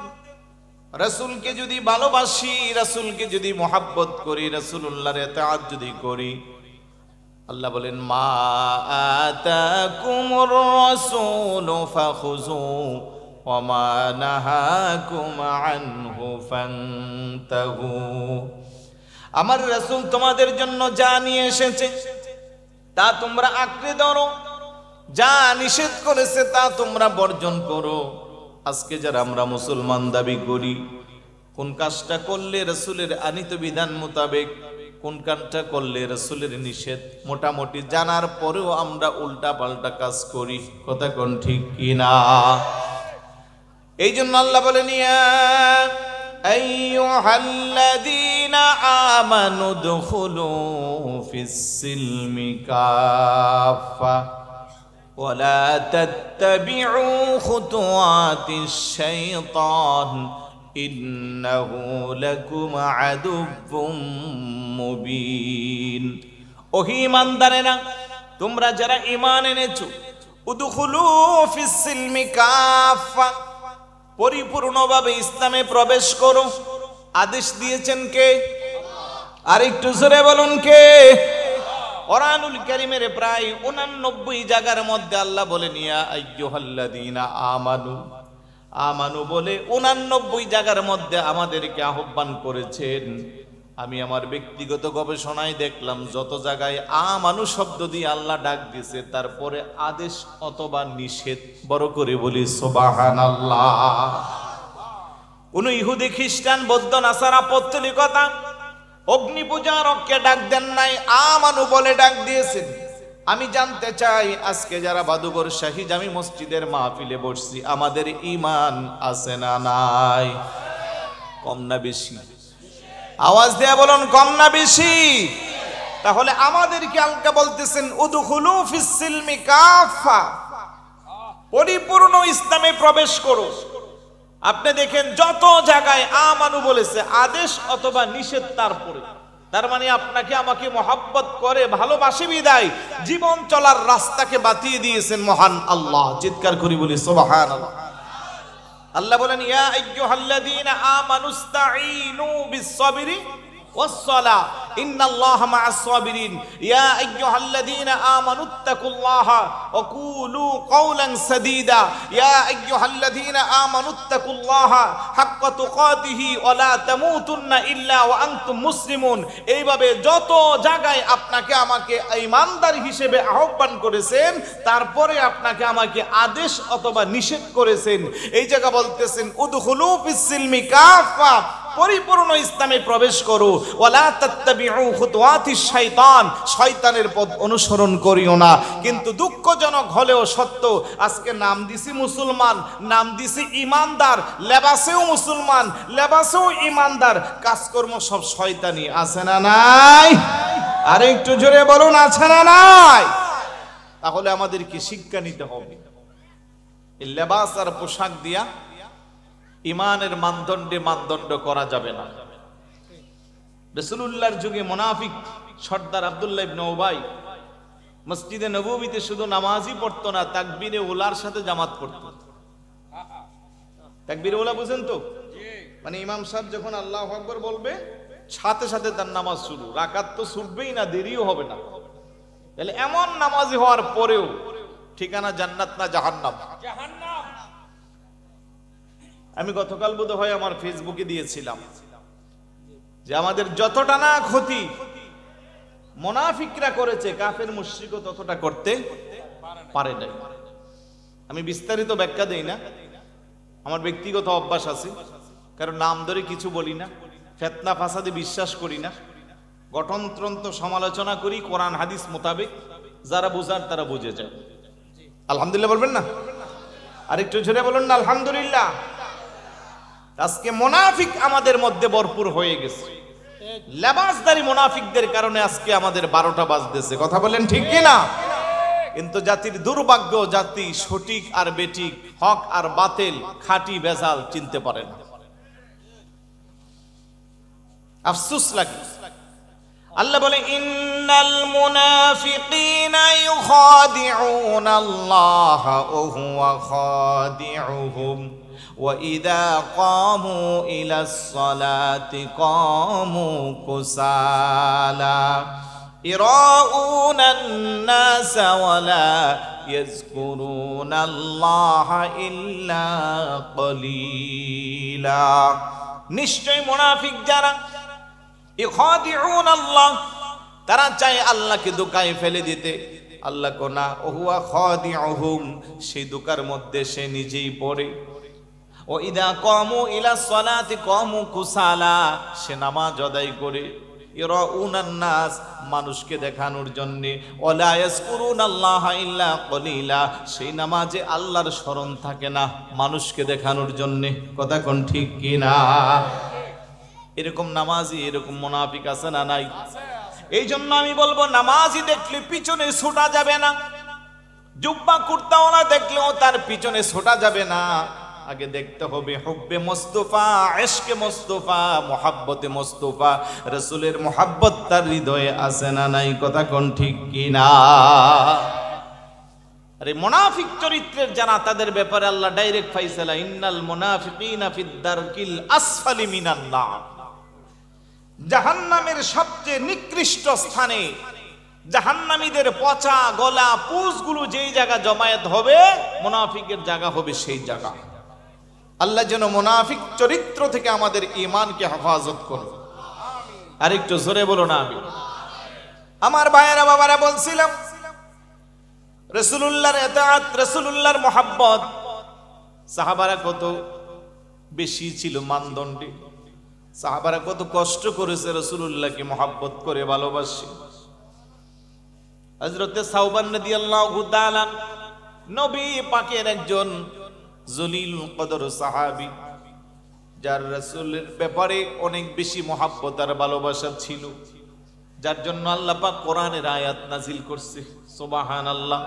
রাসূলকে যদি ভালোবাসি, রাসূলকে যদি মহাব্বত করি, রাসূলুল্লাহর ইতাআত যদি করি, আল্লাহ বলেন মা আতাকুমুর রাসূলু ফাখুযু ওয়া মা নাহাকুম আনহু ফান্তাহু। আমার রাসূল তোমাদের জন্য যা নিয়ে এসেছে তা তোমরা আঁকড়ে ধরো, যা নিষেধ করেছে তা তোমরা বর্জন করো। আজকে যারা আমরা মুসলমান দাবি করি, কোন কাজটা করলে রাসূলের আনিত বিধান মোতাবেক, কোন কাজটা করলে রাসূলের নিষেধ মোটামুটি জানার পরেও আমরা উল্টা পাল্টা কাজ করি। কথা কোন ঠিক কি না? এই জন্য আল্লাহ বলেন ইয়া আইয়ুহাল্লাযীনা আমানু দুখুলু ফিস-সিলমি কাফা ওয়া লা তাত্তাবিউ খুতুওয়াতিশ শাইতান ইন্নাহু লাকুম আদুউম মুবিন। ওহে ঈমানদারেরা, তোমরা যারা ঈমান এনেছো, উদখুলু ফিস-সিলমি কাফা, পরিপূর্ণভাবে ইসলামে প্রবেশ করো। আদেশ দিয়েছেন কে? আরেকটু জোরে বলুন কে? কোরআনুল কারীমের প্রায় 89 জায়গার মধ্যে আল্লাহ বলেন ইয়া আইয়ুহাল্লাযীনা আমানু, আমানু বলে 89 জায়গার মধ্যে আমাদেরকে আহ্বান করেছেন। আমি আমার ব্যক্তিগত গবেষণায় দেখলাম যত জায়গায় আমানু শব্দ দিয়ে আল্লাহ ডাক দিয়েছে তারপরে আদেশ অথবা নিষেধ, বড় করে বলি সুবহানাল্লাহ। কোন ইহুদি, খ্রিস্টান, বৌদ্ধ, নাসারা, পৌত্তলিকতা, অগ্নি পূজারককে ডাক দেন নাই, আমানু বলে ডাক দিয়েছেন। আমি জানতে চাই আজকে যারা বাদুগর শাহী জামি মসজিদের মাহফিলে বসছি, আমাদের ঈমান আছে না নাই? কম না বেশি? আওয়াজ দেয়া বলুন, কম না বেশি? তাহলে আমাদেরকে আল্লাহ বলতেছেন উদখুলু ফিস-সিলমি কাফা, পরিপূর্ণ ইসলামে প্রবেশ করো। আপনি দেখেন যত জায়গায় আমানু বলেছে আদেশ অথবা নিষেধ, তারপরে তার মানে আপনাকে আমাকে মহব্বত করে ভালোবাসে বিদায় জীবন চলার রাস্তাকে বাতিয়ে দিয়েছেন মহান আল্লাহ। চিৎকার করি বলি সুবহানাল্লাহ। আল্লাহ বলেন ইয়া আইয়ুহাল্লাযীনা আমানুস্তাঈনু বিস-সাবরি ওয়াস-সালাহ ইন্নাল্লাহা মা'আস-সাবিরিন ইয়া আইয়ুহাল্লাযীনা আমানুত্তাকুল্লাহা ওয়া কুলু কাওলান সাদীদা ইয়া আইয়ুহাল্লাযীনা আমানুত্তাকুল্লাহা হাক্কা তুকাতিহি ওয়া লা তামুতুন্না ইল্লা ওয়া আনতুম মুসলিমুন। এইভাবে যত জায়গায় আপনাকে আমাকে ঈমানদার হিসেবে আহ্বান করেছেন, তারপরে আপনাকে আমাকে আদেশ অথবা নিষেধ করেছেন। এই জায়গা বলতেছেন উদখুলু ফিস-সিলমি কাফা, পরিপূর্ণ ইসলামে প্রবেশ করো। ওয়ালা তাত্তাবিউ খুতুওয়াতিশ শাইতান, শয়তানের পথ অনুসরণ করিও না। কিন্তু দুঃখজনক হলেও সত্য, আজকে নাম দিছি মুসলমান, নাম দিছি ঈমানদার, লেবাসেও মুসলমান, লেবাসেও ঈমানদার, কাজকর্ম সব শয়তানি। আছে না নাই? আরে একটু জোরে বলুন, আছে না নাই? তাহলে আমাদের কি শিক্ষা নিতে হবে? এই লেবাস আর পোশাক দিয়া ইমানের মানদণ্ড করা যাবে না। রাসূলুল্লাহর যুগে মুনাফিক সর্দার আব্দুল্লাহ ইবনে উবাই মসজিদে নববীতে শুধু নামাজই পড়তো না, তাকবীরে উলার সাথে জামাত পড়তো। তাকবীরে উলা বুঝেন তো? মানে ইমাম সাহেব যখন আল্লাহু আকবার বলবে সাথে সাথে তার নামাজ শুরু, রাকাত তো ছুটবেই না, দেরিও হবে না। তাহলে এমন নামাজি হওয়ার পরেও ঠিকানা জান্নাত না জাহান্নাম? জাহান্নাম। আমি গতকাল বোধহয় আমার ফেসবুকে দিয়েছিলাম যে আমাদের যতটা না ক্ষতি মুনাফিকরা করেছে, কাফের মুশরিকও ততটা করতে পারে নাই। আমি বিস্তারিত ব্যাখ্যা দেই না, আমার ব্যক্তিগত অভ্যাস আছে, কারণ নাম ধরে কিছু বলি না, ফিতনা ফাসাদে বিশ্বাস করি না, গঠনতন্ত্র সমালোচনা করি কোরআন হাদিস মোতাবেক। যারা বুঝার তারা বুঝে যায়। আলহামদুলিল্লাহ বলবেন না? আরেকটু জোরে বলুন না আলহামদুলিল্লাহ। আজকে মুনাফিক আমাদের মধ্যে ভরপুর হয়ে গেছে। লেবাসদারি মুনাফিকদের কারণে আজকে আমাদের 12টা বাজতেছে। কথা বলেন ঠিক কি না? কিন্তু জাতির দুর্ভাগ্য, জাতি সঠিক আর বেঠিক, হক আর বাতিল, খাঁটি ভেজাল চিনতে পারে না। আফসোস লাগে। আল্লাহ বলে ইন্নাল মুনাফিকিনা ইউখাদিউনা আল্লাহ ওয়া হুয়া খাদিউহুম وَإِذَا قَامُوا إِلَى الصَّلَاةِ قَامُوا كُسَالَى يُرَاءُونَ النَّاسَ وَلَا يَذْكُرُونَ اللَّهَ إِلَّا قَلِيلًا। নিশ্চয় মুনাফিক যারা ইখাদিউন আল্লাহ, তারা চায় আল্লাহকে ধোঁকায় ফেলে দিতে। আল্লাহ কোনা ওহুয়া খাদিউহুম, সেই ধোঁকার মধ্যে সে নিজেই পড়ে। ও ইদা কামু ইলা সালাতি কামু কুসালা, সে নামাজ আদায় করে। ইরাউনান নাস, মানুষকে দেখানোর জন্য। ওয়ালা ইয়াজকুরুনাল্লাহা ইল্লা কলিলা, সেই নামাজে আল্লাহর স্মরণ থাকে না, মানুষকে দেখানোর জন্য। কথা কোন ঠিক কি না? এরকম নামাজি এরকম মুনাফিক আছে না নাই? এই জন্য আমি বলবো নামাজি দেখলে পিছনে ছোটা যাবে না, জুব্বা কুর্তাওয়ালা দেখলেও তার পিছনে ছোটা যাবে না। আগে দেখতে হবে হুব্বে মুস্তাফা, ইশকে মুস্তাফা, মুহাব্বতে মুস্তাফা, রাসূলের মুহাব্বত তার হৃদয়ে আছে না নাই? কথা কোন ঠিক কি না? আরে মুনাফিক চরিত্রের যারা, তাদের ব্যাপারে আল্লাহ ডাইরেক্ট ফাইসালা, ইন্নাল মুনাফিকিনা ফিদ দারকিল আসফালি মিনান নার, জাহান্নামের সবচেয়ে নিকৃষ্ট স্থানে, জাহান্নামীদের পচা গলা পুষগুলো যেই জায়গা জমায়েত হবে, মুনাফিকের জায়গা হবে সেই জায়গা। আল্লাহ যেন মুনাফিক চরিত্র থেকে আমাদের ঈমানকে হেফাজত করুন। আর একটু জোরে বলো না আমি। আমার ভাইয়েরা বাবারা, বলছিলাম রাসূলুল্লাহর ইতাআত, রাসূলুল্লাহর মুহাব্বত সাহাবারা কত বেশি ছিল মানদণ্ডে, সাহাবারা কত কষ্ট করেছে রাসূলুল্লাহকে মুহাব্বত করে ভালোবাসে। হযরতে সাওবান রাদিয়াল্লাহু তাআলা নবী পাকের একজন জলিল কদর সাহাবী, যার রাসূলের ব্যাপারে অনেক বেশি মুহাব্বত আর ভালোবাসা ছিল, যার জন্য আল্লাহ পাক কোরআনের আয়াত নাজিল করছে। সুবহানাল্লাহ।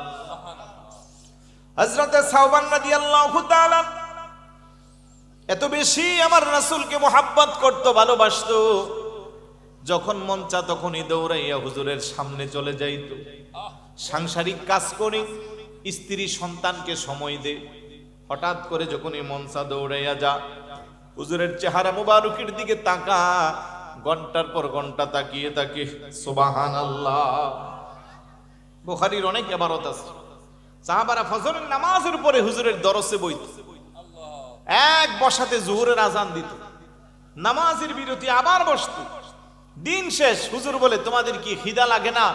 হযরতে সাওবান রাদিয়াল্লাহু তাআলা এত বেশি আমার রাসূলকে মুহাব্বত করত, ভালোবাসতো, যখন মন চা তখনই দৌড়াইয়া হুজুরের সামনে চলে যাইত, সাংসারিক কাজ করে স্ত্রী সন্তানকে সময় দে, হঠাৎ করে যখনই মন চা দৌড়াইয়া যা, হুজুরের চেহারা মুবারকের দিকে তাকা, ঘন্টার পর ঘন্টা তাকিয়ে থাকে। সুবহানাল্লাহ। বুখারীর অনেক ইবারত আছে, সাহাবারা ফজরের নামাজের পরে হুজুরের দরসে বইত, এক বসাতে জোহরের আজান দিত, নামাজের বিরতি আবার বসতো, দিন শেষ, হুজুর বলে তোমাদের কি খিদা লাগে না,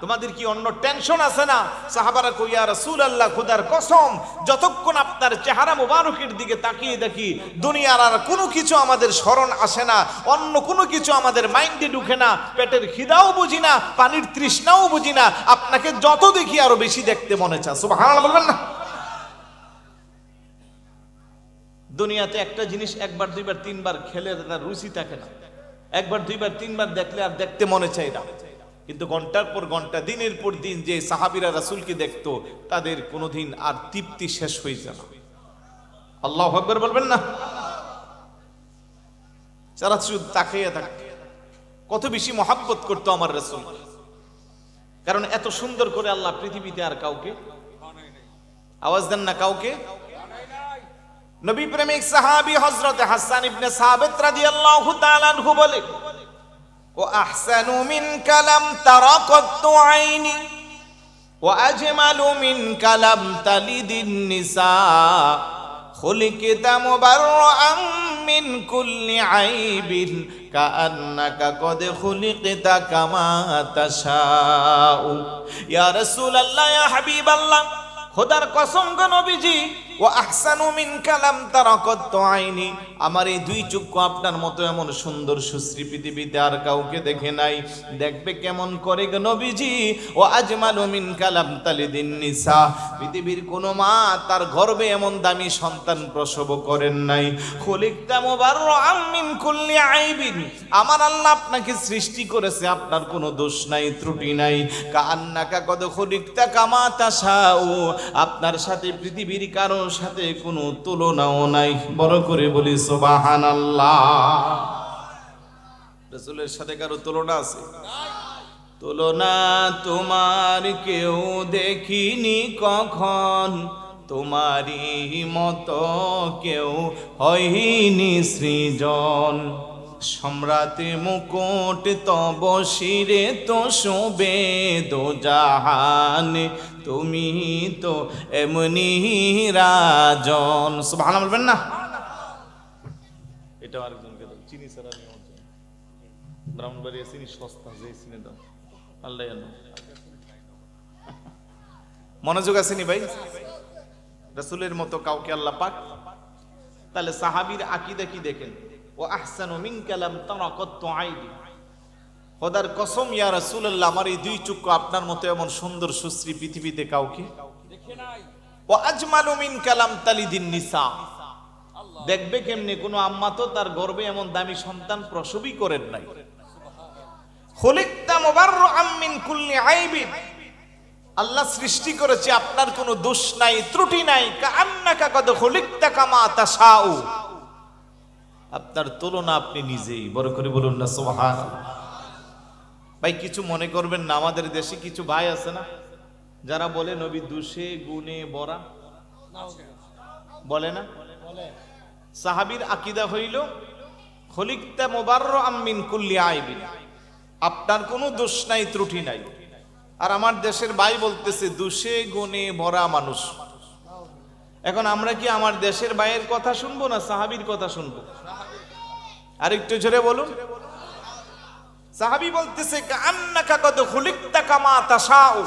তোমাদের কি অন্য টেনশন আছে না? সাহাবারা কই, ইয়া রাসূলুল্লাহ, খোদার কসম, যতক্ষণ আপনার চেহারা মুবারকের দিকে তাকিয়ে দেখি, দুনিয়ার আর কোনো কিছু আমাদের স্মরণ আসে না, অন্য কোনো কিছু আমাদের মাইন্ডে ঢুকে না, পেটের খিদাও বুঝি না, পানির তৃষ্ণাও বুঝি না, আপনাকে যত দেখি আরো বেশি দেখতে মনে চায়। সুবহানাল্লাহ বলবেন না? দুনিয়াতে একটা জিনিস একবার দুইবার তিনবার খেলে তার রুচি থাকে না, একবার দুইবার তিনবার দেখলে আর দেখতে মনে চায় না। কিন্তু ঘন্টার পর ঘন্টা, দিনের পর দিন যে সাহাবীরা রাসূলকে দেখতো, তাদের কোনোদিন আর তৃপ্তি শেষ হয়ে যায় না। আল্লাহু আকবার বলবেন না? যারা শুধু তাকিয়ে থাকতো, কত বেশি মহব্বত করতো আমার রাসূল, কারণ এত সুন্দর করে আল্লাহ পৃথিবীতে আর কাউকে, আওয়াজ দেন না, কাউকে। নবী প্রেমিক সাহাবী হযরত হাসান ইবনে সাবিত রাদিয়াল্লাহু তাআলা আনহু বলে, ও আহসানু মিনকা লাম তারা কত্তু আইনি ওয়া আজমালু মিনকা লাম তালিদিন নিসা খুলিকতা মুবাররাআন মিন কুল্লি আইবিন কাআন্নাকা কদ খুলিকতা কামা তাশাউ। ইয়া রাসূলুল্লাহ, ইয়া হাবিবাল্লাহ, খোদার কসম গো নবীজি, ও আহসানু মিনকা লাম তারা কত্তু আইনি, আমার এই দুই চক্ষু আপনার মতো এমন সুন্দর সুশ্রী পৃথিবীতে আর কাউকে দেখে নাই। দেখবে কেমন করে গো নবীজি? ও আজমালু মিনকা লাম তালিদিন নিসা, পৃথিবীর কোন মা তার গর্ভে এমন দামি সন্তান প্রসব করেন নাই। খুলিকতা মুবাররাআন মিন কুল্লি আইবিন, আমার আল্লাহ আপনাকে সৃষ্টি করেছে, আপনার কোনো দোষ নাই, ত্রুটি নাই। কাআন্নাকা কদ খুলিকতা কামা তাশাউ, আপনার সাথে পৃথিবীর কারো সাথে কোনো তুলনাও নাই। বড় করে বলি সুবহানাল্লাহ। রাসূলের সাথে কারো তুলনা আছে? তুলনা তোমার কেউ দেখিনি কখন, তোমারই মতো কেউ হয়নি সৃজন। সম্রাটে মুকুট তব শিরে তো শোবে দো জাহান, তুমি তো এমনি রাজন। সুবহানাল্লাহ বলবেন না? এটা আরেকজনকে দাও, চিনি ছাড়া আমি ব্রাহ্মণবাড়িয়া চিনি সস্তা, যে চিনি দাও, আল্লাহ জানে। মনোযোগ আসেনি ভাই? রাসূলের মতো কাউকে আল্লাহ পাক, তাহলে সাহাবীর আকীদা কি দেখেন, ও আহসানু মিনকা লাম তারা কত্তু আইনি, খোদার কসম ইয়া রাসূলুল্লাহ, আমার এই দুই চক্ষু আপনার মতো এমন সুন্দর সুশ্রী পৃথিবীতে কাউকে দেখে নাই। ও আজমালু মিনকা লাম তালিদিন নিসা, দেখবে কেমনে? কোনো আম্মা তো তার গর্ভে এমন দামি সন্তান প্রসবই করেন নাই। খুলিকতা মুবাররাআম মিন কুল্লি আইবিন, আল্লাহ সৃষ্টি করেছে আপনার কোনো দোষ নাই, ত্রুটি নাই। কাআন্নাকা কদ খুলিকতা কামা তাশাউ, আপনার তুলনা আপনি নিজেই। বড় করে বলুন না সুবহানাল্লাহ। ভাই কিছু মনে করবেন না, আমাদের দেশে কিছু ভাই আছে না যারা বলে নবী দোষে গুণে ভরা, বলে না? সাহাবীর আকীদা হইল খুলিকতা মুবাররাআম মিন কুল্লি আইবিন, আপনার কোনো দোষ নাই, ত্রুটি নাই। আর আমার দেশের ভাই বলতেছে দোষে গুণে ভরা মানুষ। এখন আমরা কি আমার দেশের ভাইয়ের কথা শুনবো না সাহাবীর কথা শুনবো? আরেকটু জোরে বলুন। সাহাবী বলতেছে কাআন্নাকা কদ খুলিকতা কামা তাশাউ,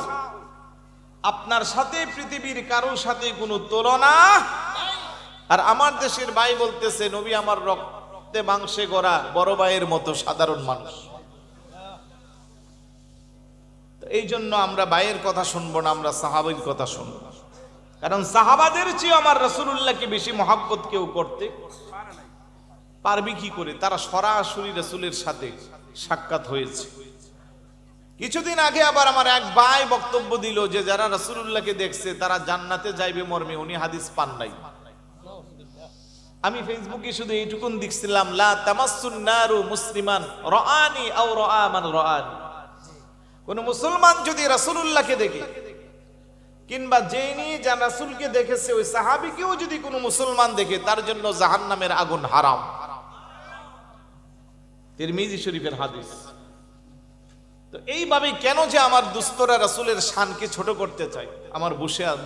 আপনার সাথে পৃথিবীর কারোর সাথে কোনো তুলনা। আর আমার দেশের ভাই বলতেছে নবী আমার রক্তে মাংসে গড়া বড় ভাইয়ের মতো সাধারণ মানুষ। এই জন্য আমরা ভাইয়ের কথা শুনবো না, আমরা সাহাবীর কথা শুনবো। কারণ সাহাবাদের চেয়ে আমার রাসূলুল্লাহকে বেশি মহব্বত কেউ করতে পারবে কি করে? তারা সরাসরি রাসূলের সাথে সাক্ষাৎ হয়েছে। কিছুদিন আগে আবার আমার এক ভাই বক্তব্য দিল যে যারা রাসূলুল্লাহকে দেখছে তারা জান্নাতে যাইবে মর্মে উনি হাদিস পান নাই। আমি ফেসবুকে শুধু এইটুকুন দেখছিলাম, লা তামাসসুন নারু মুসলিমান রাআনি আও রাআ মান রাআনি, কোন মুসলমান যদি রাসূলুল্লাহকে দেখে কিংবা যিনি যা রাসূলকে দেখেছে ওই সাহাবীকেও যদি কোনো মুসলমান দেখে তার জন্য জাহান্নামের আগুন হারাম। তিরমিজি শরীফের হাদিস। তো এইভাবে কেন যে আমার দুস্তরা রাসূলের শানকে ছোট করতে চায় আমার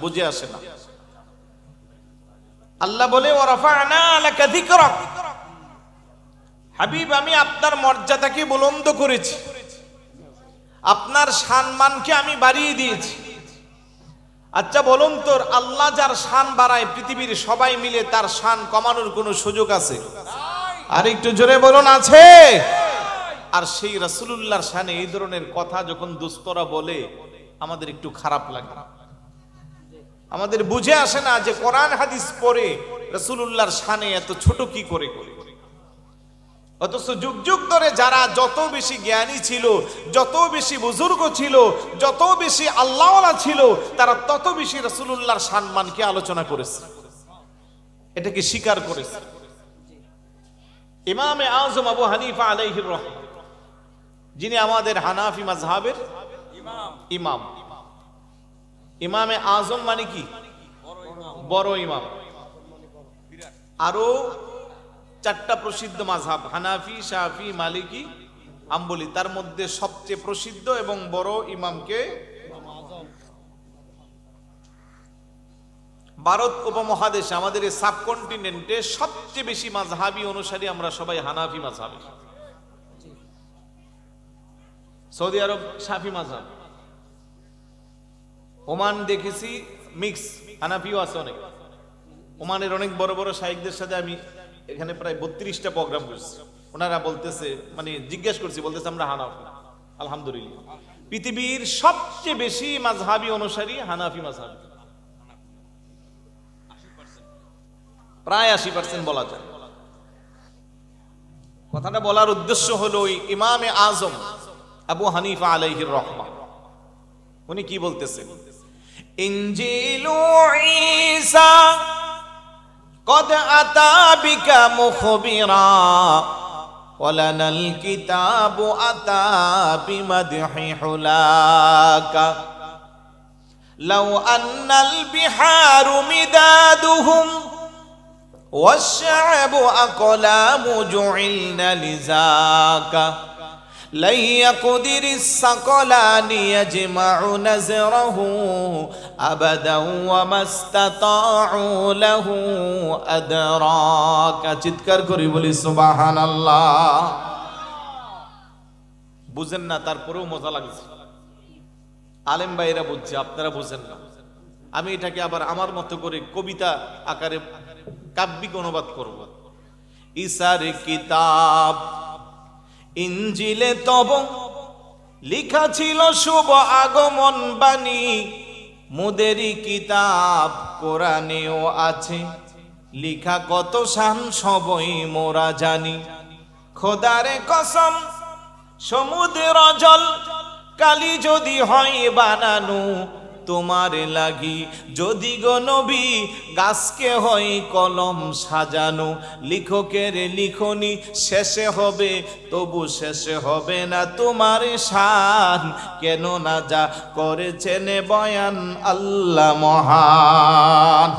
বুঝে আসে না। আল্লাহ বলে ওয়ারাফা'না লাকা যিকরাক, হাবিব আমি আপনার মর্যাদাকে বুলন্দ করেছি, আপনার সম্মানকে আমি বাড়িয়ে দিয়েছি। আচ্ছা বলুন তো, আল্লাহ যার শান বাড়ায় পৃথিবীর সবাই মিলে তার শান কমানোর কোনো সুযোগ আছে? আর একটু জোরে বলুন, আছে? আর সেই রাসূলুল্লাহর শানে এই ধরনের কথা যখন দুস্তরা বলে আমাদের একটু খারাপ লাগে, আমাদের বুঝে আসে না যে কোরআন হাদিস পড়ে রাসূলুল্লাহর শানে এত ছোট কি করে করে। অথচ যুগ যুগ ধরে যারা যত বেশি জ্ঞানী ছিল, যত বেশি বুজুর্গ ছিল, যত বেশি আল্লাহওয়ালা ছিল, তারা তত বেশি রাসূলুল্লাহর সম্মানকে আলোচনা করেছে, এটাকে স্বীকার করেছে। ইমামে আযম আবু হানিফা আলাইহির রহমাহ, যিনি আমাদের হানাফি মাযহাবের ইমাম। ইমামে আযম মানে কি? বড় ইমাম। আরো চারটা প্রসিদ্ধ মাযহাব হানাফি, শাফি, মালিকি, হাম্বলি, তার মধ্যে সবচেয়ে প্রসিদ্ধ এবং বড় ইমামকে ভারত উপমহাদেশে আমাদের এই সাবকন্টিনেন্টে সবচেয়ে বেশি মাযহাবী অনুসারী আমরা সবাই হানাফি মাযহাবের। সৌদি আরব শাফি মাযহাব, ওমান দেখেছি মিক্স, হানাফিও আছে অনেক। ওমানের অনেক বড় বড় শাইখদের সাথে আমি এখানে প্রায় 32টা প্রোগ্রাম করছি। ওনারা বলতেছে, মানে জিজ্ঞেস করছি, বলতেছে আমরা হানাফি। আলহামদুলিল্লাহ, পৃথিবীর সবচেয়ে বেশি মাযহাবী অনুসারী হানাফি মাযহাব, প্রায় 80% বলা যায়। কথাটা বলার উদ্দেশ্য হলো ইমামে আযম আবু হানিফা আলাইহির রহমাহ উনি কি বলতেছেন? ইনজিলু ঈসা কদ আতা বিকা মুখবিরা ওয়ালানাল কিতাবু আতা বিমাদহি হুলাকা লাউ আন্নাল বিহারু মিদাদুহুম ওয়াশ-শা'বু আকলামু জু'ilna লিযাকা لن يقدر الثقلان يجمع نزره أبدا وما استطاعوا له أدراك চিৎকার করে বলি সুবহানাল্লাহ। বুঝেন না, তারপরেও মজা লাগছে। আলেম ভাইরা বুঝছে, আপনারা বুঝেন না। আমি এটাকে আবার আমার মতো করে কবিতা আকারে কাব্যিক অনুবাদ করব। ঈসার কিতাব ইনজিলে তব লিখা ছিল শুভ আগমন বাণী, মুদেরই কিতাব কোরআনেও আছে লিখা কত শান সবই মোরা জানি, খোদারে কসম সমুদ্র জল কালি যদি হয় বানানো তোমার লাগি, যদি গো নবী গাছকে হয় কলম সাজানো, লিখকের লিখনি শেষে হবে তবু শেষে হবে না তোমার শান, কেন না যা করেছেন বয়ান আল্লাহ মহান।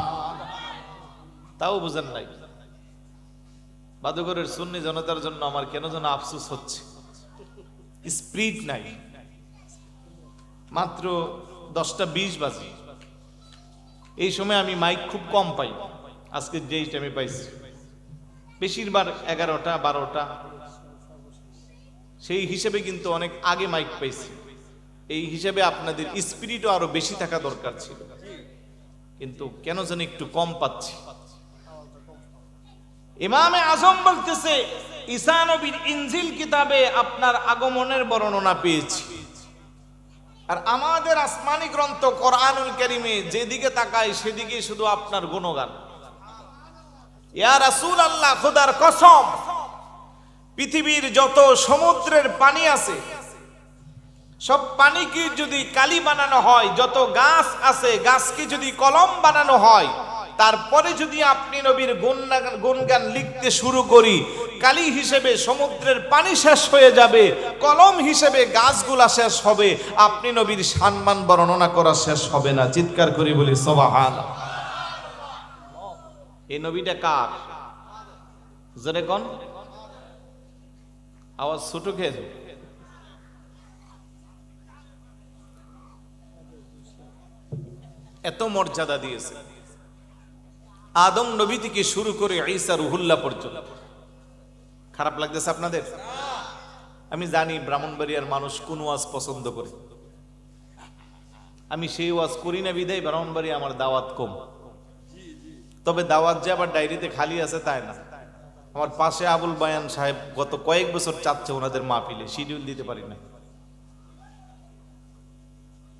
তাও বুঝেন নাই। বাদুগরের সুন্নি জনতার জন্য আমার কেন যেন আফসোস হচ্ছে, স্পিরিট নাই। মাত্র 10:20 বাজে, এই সময় আমি মাইক খুব কম পাই। আজকে যেই টাইমে পাইছি বেশিরভাগ 11টা 12টা, সেই হিসেবে কিন্তু অনেক আগে মাইক পাইছি। এই হিসেবে আপনাদের স্পিরিটও আরো বেশি থাকা দরকার ছিল, কিন্তু কেন যেন একটু কম পাচ্ছি। ইমামে আজম বলতেছে ঈসা নবীর ইনজিল কিতাবে আপনার আগমনের বর্ণনা পেয়েছি, আর আমাদের আসমানি গ্রন্থ কোরআনুল কারীমে যেদিকে তাকায় সেদিকে শুধু আপনার গুণগান। ইয়া রাসূলুল্লাহ, খোদার কসম পৃথিবীর যত সমুদ্রের পানি আছে সব পানিকে যদি কালি বানানো হয়, যত গাছ আছে গাছকে যদি কলম বানানো হয়, তারপরে যদি আপনি নবীর গুণগান লিখতে শুরু করি, কালি হিসেবে সমুদ্রের পানি শেষ হয়ে যাবে, কলম হিসেবে গাছগুলা শেষ হবে, আপনি নবীর সম্মান বর্ণনা করা শেষ হবে না। চিৎকার করি বলি সুবহানাল্লাহ। এই নবীটা কার? জোরে কোন? আওয়াজ ছোট খেয়ে এত মর্যাদা দিয়েছে আদম নবী থেকে শুরু করে ঈসা রুহুল্লাহ পর্যন্ত। খারাপ লাগতেছে আপনাদের? আমি জানি ব্রাহ্মণবাড়িয়ার মানুষ কোন ওয়াজ পছন্দ করে, আমি সেই ওয়াজ করি না বিদায় ব্রাহ্মণবাড়িয়া আমার দাওয়াত কম। তবে দাওয়াত যে আবার ডায়েরিতে খালি আছে তাই না। আমার পাশে আবুল বায়ান সাহেব গত কয়েক বছর চাচ্ছে ওনাদের মাহফিলে, শিডিউল দিতে পারি না।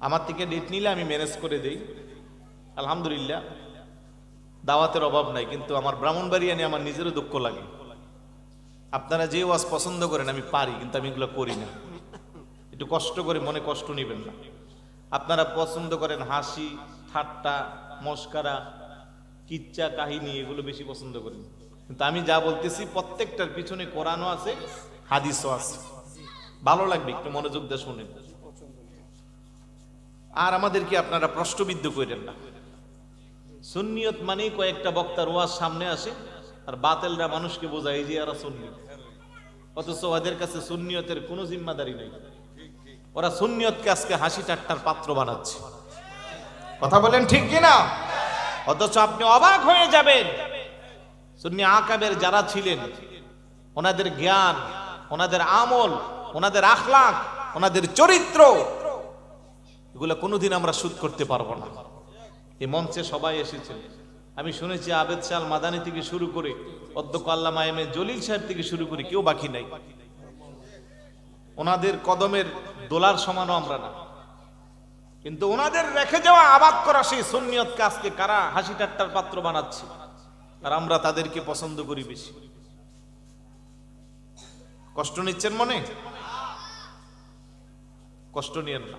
আমার থেকে ডেট নিলে আমি ম্যানেজ করে দেই, আলহামদুলিল্লাহ দাওয়াতের অভাব নাই। কিন্তু আমার ব্রাহ্মণবাড়িয়া নিয়ে আমার নিজেরও দুঃখ লাগে। আপনারা যে ওয়াজ পছন্দ করেন আমি পারি, কিন্তু আমি এগুলো করি না। একটু কষ্ট করে, মনে কষ্ট নেবেন না। আপনারা পছন্দ করেন হাসি ঠাট্টা মস্কারা কিচ্চা কাহিনী, এগুলো বেশি পছন্দ করেন। কিন্তু আমি যা বলতেছি প্রত্যেকটার পিছনে কোরআনও আছে, হাদিসও আছে। ভালো লাগবে, একটু মনোযোগ দিয়ে শুনেন। আর আমাদেরকে আপনারা প্রশ্নবিদ্ধ করেন না। সুন্নিয়ত মানে কয়েকটা বক্তার ওয়াজ সামনে আসে আর বাতিলরা মানুষকে বোঝায় যে এরা সুন্নি, অথচ ওদের কাছে সুন্নিয়তের কোনো জিম্মাদারি নেই। ওরা সুন্নিয়তকে আজকে হাসি ঠাট্টার পাত্র বানাচ্ছে। কথা বলেন ঠিক কিনা? অথচ আপনি অবাক হয়ে যাবেন, সুন্নি আকাবের যারা ছিলেন ওনাদের জ্ঞান, ওনাদের আমল, ওনাদের আখলাক, ওনাদের চরিত্র, এগুলো কোনোদিন আমরা শুধ করতে পারবো না। এই মঞ্চে সবাই এসেছেন। আমি শুনেছি আবেদ শাহ মাদানী থেকে শুরু করে অধ্যক্ষ আল্লামা এম এ জলিল সাহেব থেকে শুরু করে কেউ বাকি নাই। ওনাদের কদমের দোলার সমানও আমরা না, কিন্তু ওনাদের রেখে যাওয়া আবাদ করা সেই সুন্নিয়তকে আজকে কারা হাসি ঠাট্টার পাত্র বানাচ্ছে, আর আমরা তাদেরকে পছন্দ করি বেশি। কষ্ট নিচ্ছেন মনে? কষ্ট নিয়েন না।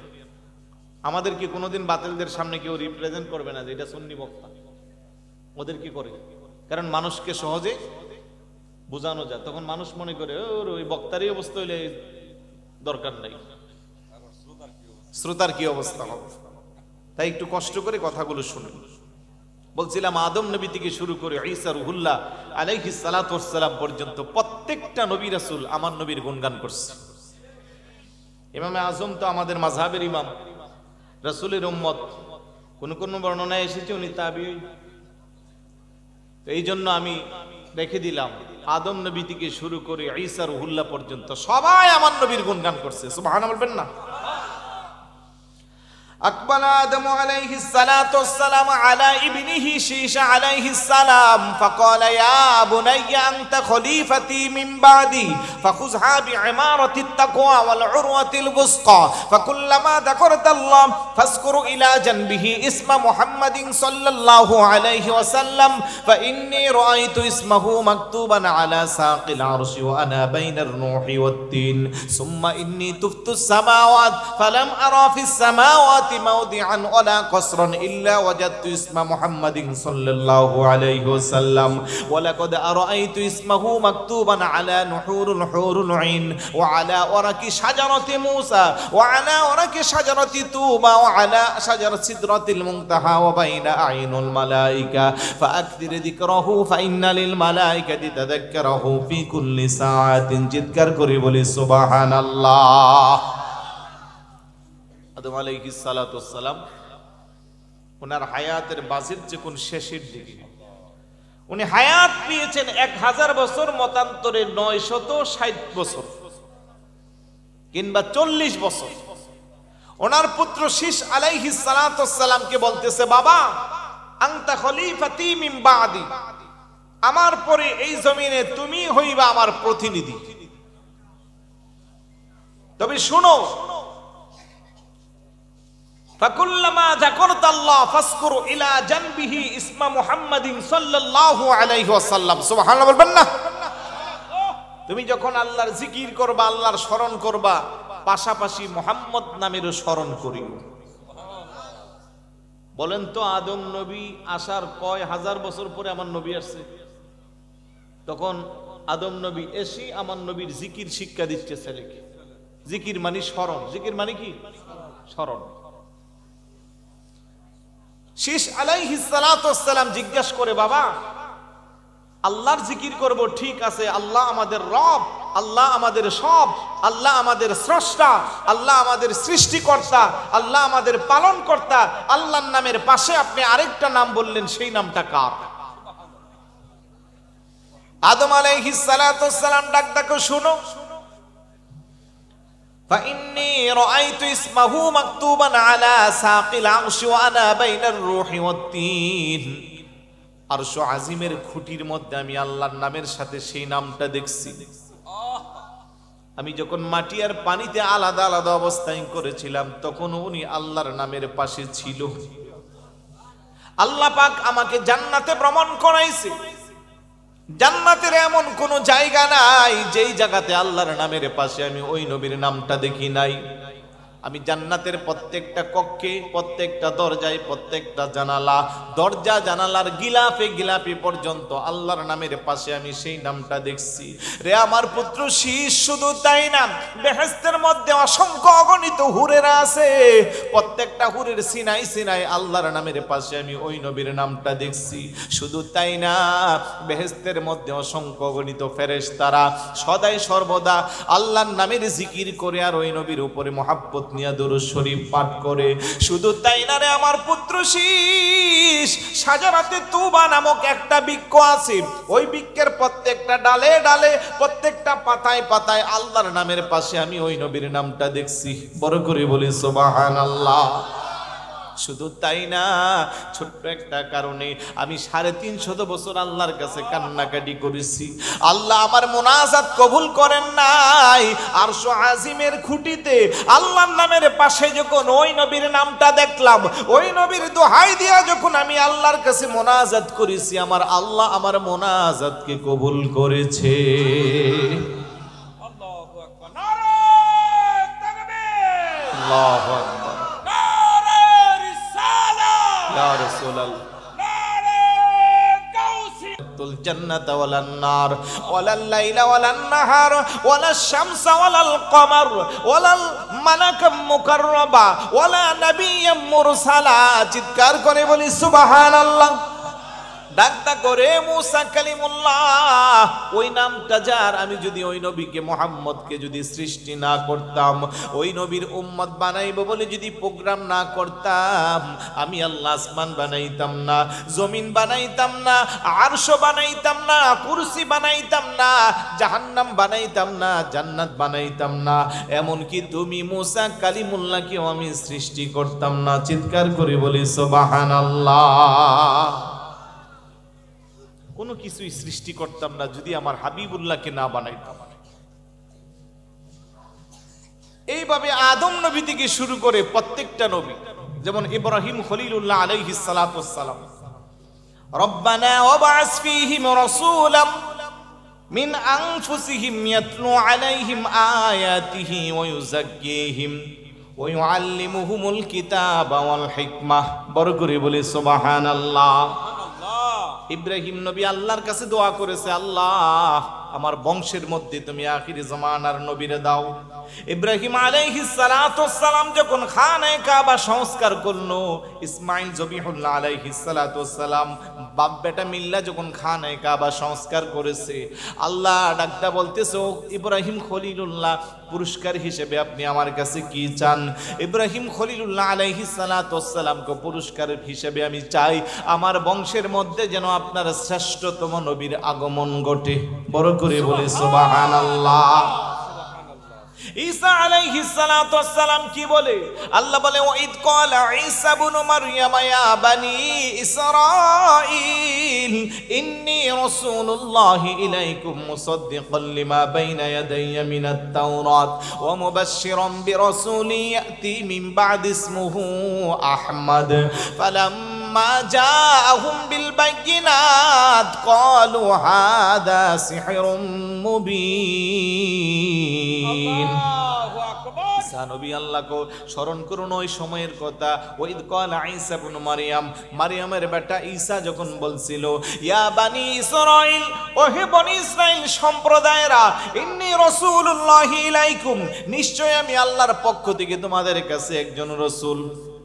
আমাদেরকে কোনোদিন বাতিলদের সামনে কেউ রিপ্রেজেন্ট করবে না যে এটা সুন্নি বক্তা। ওদের কি করে? কারণ মানুষকে সহজে বোঝানো যায়, তখন মানুষ মনে করে ওর ওই বক্তারই অবস্থা হইলে দরকার নাই, শ্রোতার কি অবস্থা হবে। তাই একটু কষ্ট করে কথাগুলো শুনুন। বলছিলাম আদম নবী থেকে শুরু করে ঈসা রুহুল্লাহ আলাইহিস সালাতু ওয়াস সালাম পর্যন্ত প্রত্যেকটা নবী রাসূল আমার নবীর গুণগান করছে। ইমামে আজম তো আমাদের মাযহাবের ইমাম, রাসূলের উম্মত। কোন কোন বর্ণনায় এসেছে উনি তাবিঈ। এই জন্য আমি রেখে দিলাম আদম নবী থেকে শুরু করে ঈসা রুহুল্লাহ পর্যন্ত সবাই আমার নবীর গুণগান করছে। সুবহানাল্লাহ বলবেন না? أقبل آدم عليه الصلاة والسلام على ابنه شيش عليه السلام فقال يا بني أنت خليفتي من بعدي فخذها بعمارة التقوى والعروة الوثقى فكلما ذكرت الله فاذكر إلى جنبه اسم محمد صلى الله عليه وسلم فإني رأيت اسمه مكتوبا على ساق العرش وأنا بين الروح والتين ثم إني تفت السماوات فلم أرى في السماوات موضعا ولا قصرا إلا وجدت اسم محمد صلى الله عليه وسلم ولقد رأيت اسمه مكتوبا على نحور الحور العين وعلى ورق شجرة موسى وعلى ورق شجرة توبة وعلى شجرة سدرة المنتهى وبين أعين الملائكة فأكثر ذكره فإن للملائكة تذكره في كل ساعة جذكر قريب سبحان الله আদম আলাইহিস সালাতু ওয়াস সালাম ওনার হায়াতের বাজির যখন শেষের দিকে উনি হায়াত পেয়েছেন 1000 বছর মতান্তরে 960 বছর কিংবা 40 বছর ওনার পুত্র শীশ আলাইহিস সালাতু ওয়াস সালামকে বলতেছে বাবা আনতা খলিফাতি মিন বাদি আমার পরে এই জমিনে তুমি হইবা আমার প্রতিনিধি তবে শুনো فكلما ذكرت الله فاذكر الى جنبه اسم محمد صلى الله عليه وسلم سبحان الله বলবেন না তুমি যখন আল্লাহর জিকির করবা আল্লাহর স্মরণ করবা পাশাপাশি মুহাম্মদ নামেরও স্মরণ করিও বলেন তো আদম নবী আসার কয় হাজার বছর পরে আমার নবী আসছে তখন আদম নবী এসে আমার নবীর জিকির শিক্ষা দিচ্ছে ছেলেকে জিকির মানে স্মরণ জিকির মানে কি স্মরণ শীশ আলাইহিস সালাতু ওয়াস সালাম জিজ্ঞাসা করে বাবা আল্লাহর জিকির করব ঠিক আছে আল্লাহ আমাদের রব আল্লাহ আমাদের সব আল্লাহ আমাদের স্রষ্টা আল্লাহ আমাদের সৃষ্টিকর্তা আল্লাহ আমাদের পালনকর্তা আল্লাহর নামের পাশে আপনি আরেকটা নাম বললেন সেই নামটা কার আদম আলাইহিস সালাতু ওয়াস সালাম ডাক ডাকো শুনো فإني رأيت اسمه مكتوبا على ساق العرش وأنا بين الروح والتين আরশ আজিমের খুঁটির মধ্যে আমি আল্লাহর নামের সাথে সেই নামটা দেখছি আমি যখন মাটি আর পানিতে আলাদা আলাদা অবস্থায় করেছিলাম তখন উনি আল্লাহর নামের পাশে ছিল আল্লাহ পাক আমাকে জান্নাতে ভ্রমণ করাইছে জান্নাতের এমন কোন জায়গা নাই যেই জায়গাতে আল্লাহর নামের পাশে আমি ওই নবীর নামটা দেখি নাই আমি জান্নাতের প্রত্যেকটা কক্ষে প্রত্যেকটা দরজায় প্রত্যেকটা জানালা দরজা জানালার গিলাফে গিলাফি পর্যন্ত আল্লাহর নামের পাশে আমি সেই নামটা দেখছি রে আমার পুত্র শীষ শুধু তাই না বেহেশতের মধ্যে অসংখ্য অগণিত হুরেরা আছে প্রত্যেকটা হুরের সিনাই সিনাই আল্লাহর নামের পাশে আমি ওই নবীর নামটা দেখছি শুধু তাই না বেহেশতের মধ্যে অসংখ্য অগণিত ফেরেশতারা সদাই সর্বদা আল্লাহর নামের জিকির করে আর ওই নবীর উপরে মহাব্বত নিয়া দুরূদ শরীফ পাঠ করে শুধু তাই না রে আমার পুত্র শীষ শাজারাতে তুবা নামক একটা বৃক্ষ আছে ওই বৃক্ষের প্রত্যেকটা ডালে ডালে প্রত্যেকটা পাতায় পাতায় আল্লাহর নামের পাশে আমি ওই নবীর নামটা দেখছি বড় করে বলি সুবহানাল্লাহ শুধু তাই না ছোট্ট একটা কারণে আমি 350 বছর আল্লাহর কাছে কান্নাকাটি করেছি আল্লাহ আমার মুনাজাত কবুল করেন নাই আরশ আজিমের খুঁটিতে আল্লাহর নামের পাশে যখন ওই নবীর নামটা দেখলাম ওই নবীর দোহাই দিয়া যখন আমি আল্লাহর কাছে মুনাজাত করেছি আমার আল্লাহ আমার মুনাজাতকে কবুল করেছে আল্লাহু আকবার নারে তাকবীর আল্লাহু আকবার يا رسول الله الجنة ولا النار ولا الليل ولا النهار ولا الشمس ولا القمر ولا الملك المقرب ولا نبي مرسلا চিৎকার করে বলি সুবহানাল্লাহ ডাকতা করে মুসা কালিমুল্লাহ, ওই নামটা যার, আমি যদি ওই নবীকে মুহাম্মদকে যদি সৃষ্টি না করতাম, ওই নবীর উম্মত বানাইবো বলে যদি প্রোগ্রাম না করতাম, আমি আল্লাহ আসমান বানাইতাম না, জমিন বানাইতাম না, আরশ বানাইতাম না, কুরসি বানাইতাম না, জাহান্নাম বানাইতাম না, জান্নাত বানাইতাম না, এমনকি তুমি মুসা কালিমুল্লাহকেও আমি সৃষ্টি করতাম না। চিৎকার করে বলি সুবহানাল্লাহ। কোনো কিছুই সৃষ্টি করতাম না যদি আমার হাবিবুল্লাহকে না বানাইতাম। এইভাবে আদম নবী থেকে শুরু করে প্রত্যেকটা নবী, যেমন ইব্রাহিম খলিলুল্লাহ আলাইহিস সালাতু ওয়াস সালাম, রব্বানা ওয়াবআস ফীহিম রাসূলাম মিন আনফুসিহিম ইয়াতলু আলাইহিম আয়াতিহি ওয়া ইউযাক্কিহিম ওয়া ইউআল্লিমুহুমুল কিতাবা ওয়াল হিকমাহ। বড় করে বলি সুবহানাল্লাহ। ইব্রাহিম নবী আল্লাহর কাছে দোয়া করেছে, আল্লাহ আমার বংশের মধ্যে তুমি আখিরি জামানার নবীরে দাও। ইব্রাহিম আলাইহিস সালাতু ওয়াস সালাম যখন খানায়ে কাবা সংস্কার করলো, ইসমাইল জবিহুল্লাহ আলাইহিস সালাতু ওয়াস সালাম বাপ বেটা মিল্লা যখন খানায়ে কাবা সংস্কার করেছে, আল্লাহ ডাকটা বলতেছে, ও ইব্রাহিম খলিলুল্লাহ, পুরস্কার হিসেবে আপনি আমার কাছে কি চান? ইব্রাহিম খলিলুল্লাহ আলাইহিস সালাতু ওয়াস সালামকে পুরস্কার হিসেবে আমি চাই আমার বংশের মধ্যে যেন আপনার শ্রেষ্ঠতম নবীর আগমন ঘটে। বড় করে বলি সুবহানাল্লাহ। ঈসা আলাইহিস সালাতু ওয়াস সালাম কি বলে? আল্লাহ বলে, ওয়াইদ ক্বালা ঈসা ইবনু মারইয়াম ইয়া বানি ইসরাঈল ইন্নী রাসূলুল্লাহি ইলাইকুম মুসাদ্দিকান লিমা বাইনা ইয়াদাইয়া মিনাত তাওরাত ওয়া মুবাশশিরান বিরাসূলিন ইয়াতি মিন বা'দি ইসমুহু আহমদ ফালাম্মা জাআহুম বিল বায়িনাত ক্বালু হাযা সিহরুম মুবিন। ঈসা নবী আল্লাহকে স্মরণ করুন ওই সময়ের কথা। ওয়াইদ ক্বালা ঈসা ইবনু মারইয়াম, মারইয়ামের বেটা ঈসা যখন বলছিল, ইয়া বানি ইসরাঈল, ও হে বনি ইসরাঈল সম্প্রদায়েরা, ইন্নী রাসূলুল্লাহি ইলাইকুম, নিশ্চয় আমি আল্লাহর পক্ষ থেকে তোমাদের কাছে একজন রাসূল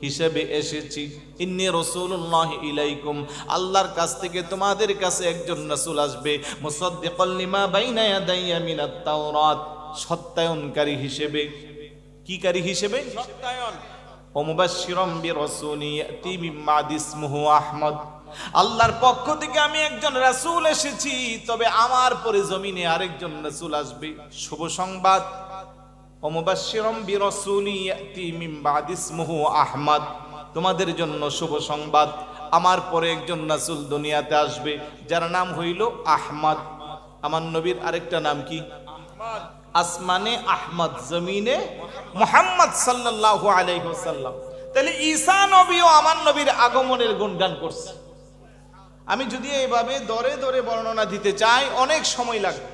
হিসেবে এসেছি। ইন্নী রাসূলুল্লাহি ইলাইকুম, আল্লাহর কাছ থেকে তোমাদের কাছে একজন রাসূল আসবে, মুসাদ্দিকান লিমা বাইনা ইয়াদাইয়া মিনাত তাওরাত, সত্যায়নকারী হিসেবে। কি কারী হিসেবে? সত্যায়ন। ও মুবাশশিরাম বিরাসূলিন ইয়াতি মিন বা'দি ইসমুহু আহমদ, আল্লাহর পক্ষ থেকে আমি একজন রাসূল এসেছি, তবে আমার পরে জমিনে আরেকজন রাসূল আসবে। শুভ সংবাদ। ও মুবাশশিরাম বিরাসূলিন ইয়াতি মিন বা'দি ইসমুহু আহমদ, তোমাদের জন্য শুভ সংবাদ, আমার পরে একজন রাসূল দুনিয়াতে আসবে যার নাম হইল আহমদ। আমার নবীর আরেকটা নাম কি? আহমদ। আসমানে আহমদ, জমিনে মুহাম্মদ সাল্লাল্লাহু আলাইহি ওয়াসাল্লাম। তাহলে ঈসা নবীও আমার নবীর আগমনের গুণগান করছে। আমি যদি এইভাবে দরে দরে বর্ণনা দিতে চাই অনেক সময় লাগবে,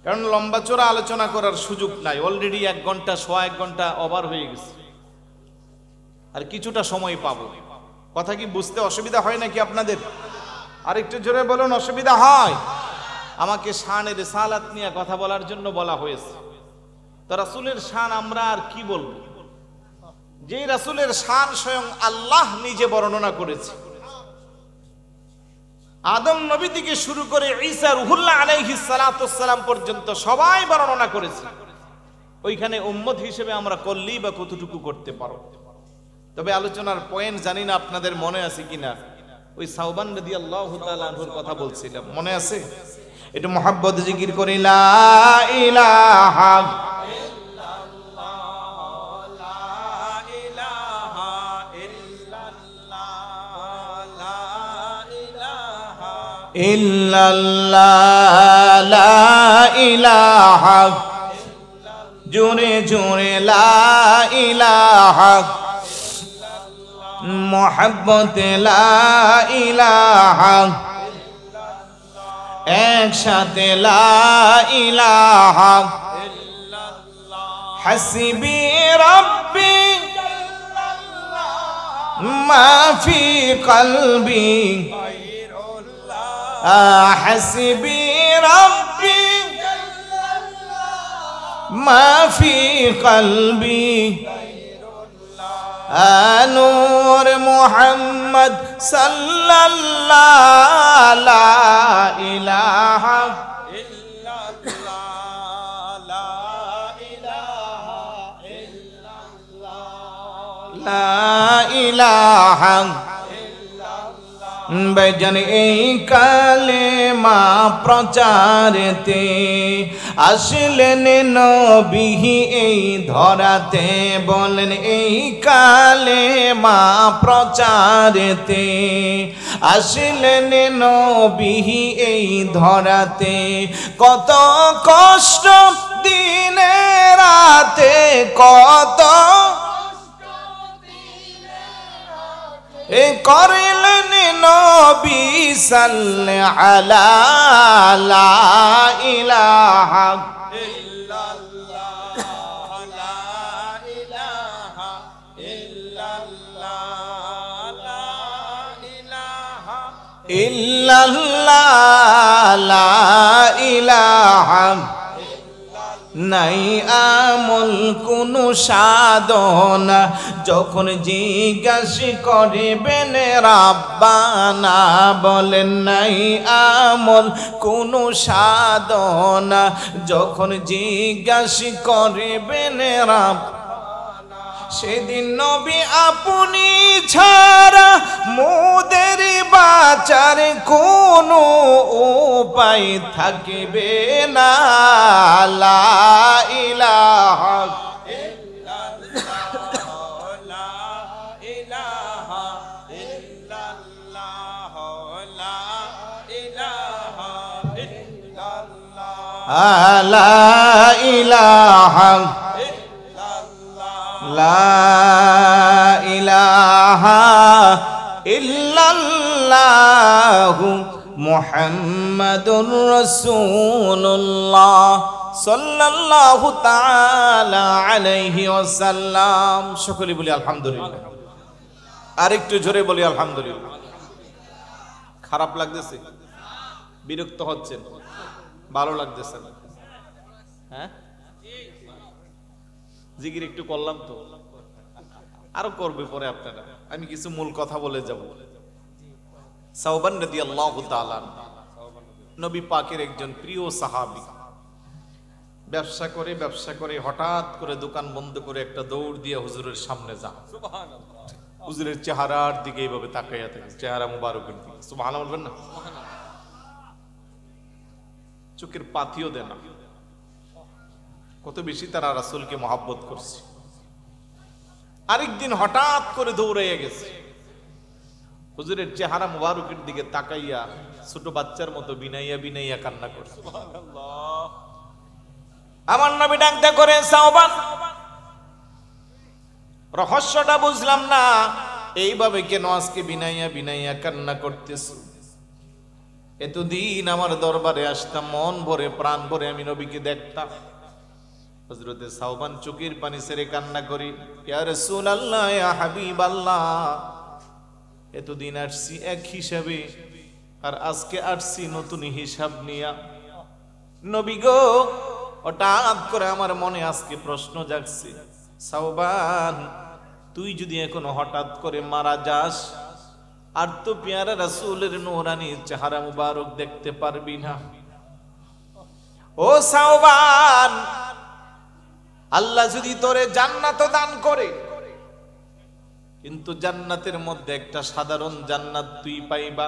কারণ লম্বা চড়া আলোচনা করার সুযোগ নাই। অলরেডি 1 ঘন্টা, 1.5 ঘন্টা ওভার হয়ে গেছে, আর কিছুটা সময় পাবো। কথা কি বুঝতে অসুবিধা হয় নাকি আপনাদের? আরেকটু জোরে বলুন, অসুবিধা হয়? আমাকে শানের রিসালাত নিয়ে কথা বলার জন্য বলা হয়েছে। তো রাসূলের শান আমরা আর কি বলবো, যে রাসূলের শান স্বয়ং আল্লাহ নিজে বর্ণনা করেছে। আদম নবী থেকে শুরু করে ঈসা রূহুল্লাহ আলাইহিস সালাতু ওয়াস সালাম পর্যন্ত সবাই বর্ণনা করেছে। ওইখানে উম্মত হিসেবে আমরা করলেই বা কতটুকু করতে পারো। তবে আলোচনার পয়েন্ট জানি না আপনাদের মনে আছে কিনা, ওই সাওবান রাদিয়াল্লাহু তাআলা আনহুর কথা বলছিলাম, মনে আছে? একটু মুহাব্বত জিকির করি, লা ইলাহা ইল্লাল্লাহ, লা ইলাহা ইল্লাল্লাহ, লা ইলাহা ইল্লাল্লাহ, লা ইলাহা, জোরে জোরে লা ইলাহা, মুহাব্বত লা ইলাহা, একসাথে লা ইলাহা হাসবি রাব্বি মা ফি কলবি, হাসবি রাব্বি মা ফি কলবি, নূর মুহাম্মদ সাল্লাল্লাহু লা ইলাহা লা ইলাহা বেজন এই কালেমা প্রচারেতে আসলেন নবী এই ধরাতে বলেন এই কালেমা প্রচারেতে আসলেন নবী এই ধরাতে কত কষ্ট দিনে রাতে কত করিলেন নবী সাল্লাল্লাহু আলা লা ইলাহা ইল্লাল্লাহ লা ইলাহা ইল্লাল্লাহ লা ইলাহা ইল্লাল্লাহ লা ইলাহা নাই আমল কোন সাধনা যখন জিজ্ঞাসা করিবেন রাব্বানা বলেন নাই আমল কোন সাধনা যখন জিজ্ঞাসা করিবেন রাব্বানা সেদিন নবী আপনি ছাড়া মোদের বাঁচার কোনো উপায় থাকবে না লা ইলাহা ইল্লাল্লাহ লা ইলাহা ইল্লাল্লাহ লা ইলাহা ইল্লাল্লাহ লা ইলাহা লা ইলাহা ইল্লাল্লাহু মুহাম্মাদুর রাসূলুল্লাহ সাল্লাল্লাহু তাআলা আলাইহি ওয়াসাল্লাম। সকলে বলি আলহামদুলিল্লাহ। আরেকটু জোরে বলি আলহামদুলিল্লাহ। খারাপ লাগতেছে? বিরক্ত হচ্ছেন? ভালো লাগতেছে না? হ্যাঁ, জিকির একটু করলাম তো, আরো করবে পরে আপনারা। আমি কিছু মূল কথা বলে যাব। সাওবান রাদিয়াল্লাহু তাআলা নবী পাকের একজন প্রিয় সাহাবী, ব্যবসা করে হঠাৎ করে দোকান বন্ধ করে একটা দৌড় দিয়ে হুজুরের সামনে যান। সুবহানাল্লাহ। হুজুরের চেহারার দিকে এইভাবে তাকাইয়া থাকে, চেহারা মুবারকের দিকে। সুবহানাল্লাহ বলবেন না? চোখের পাতিও দেন না, কত বেশি তারা রাসূলকে মহব্বত করছে। আরেকদিন হঠাৎ করে দৌড়াইয়া গেছে, হুজুরের চেহারা মুবারকের দিকে তাকাইয়া ছোট বাচ্চার মতো বিনাইয়া বিনাইয়া কান্না করছে। সুবহানাল্লাহ। আমার নবী ডাকতে করে সাওবান, রহস্যটা বুঝলাম না, এইভাবে কেন আজকে বিনাইয়া বিনাইয়া কান্না করতেছ? এতদিন আমার দরবারে আসতাম, মন ভরে প্রাণ ভরে আমি নবীকে দেখতাম। হযরতে সাওবান চোখের পানি ছেড়ে কান্না করি, ইয়া রাসূলুল্লাহ ইয়া হাবিবাল্লাহ, এতদিন আসছি এক হিসাবে, আর আজকে আসছি নতুন হিসাব নিয়া। নবী গো, হঠাৎ করে আমার মনে আজকে প্রশ্ন জাগছে, সাওবান তুই যদি এখন হঠাৎ করে মারা যাস, আর তো পেয়ারা রাসূলের নূরানি চেহারা মুবারক দেখতে পারবি না। ও সাওবান, আল্লাহ যদি তোরে জান্নাত দান করে, কিন্তু জান্নাতের মধ্যে একটা সাধারণ জান্নাত তুই পাইবা,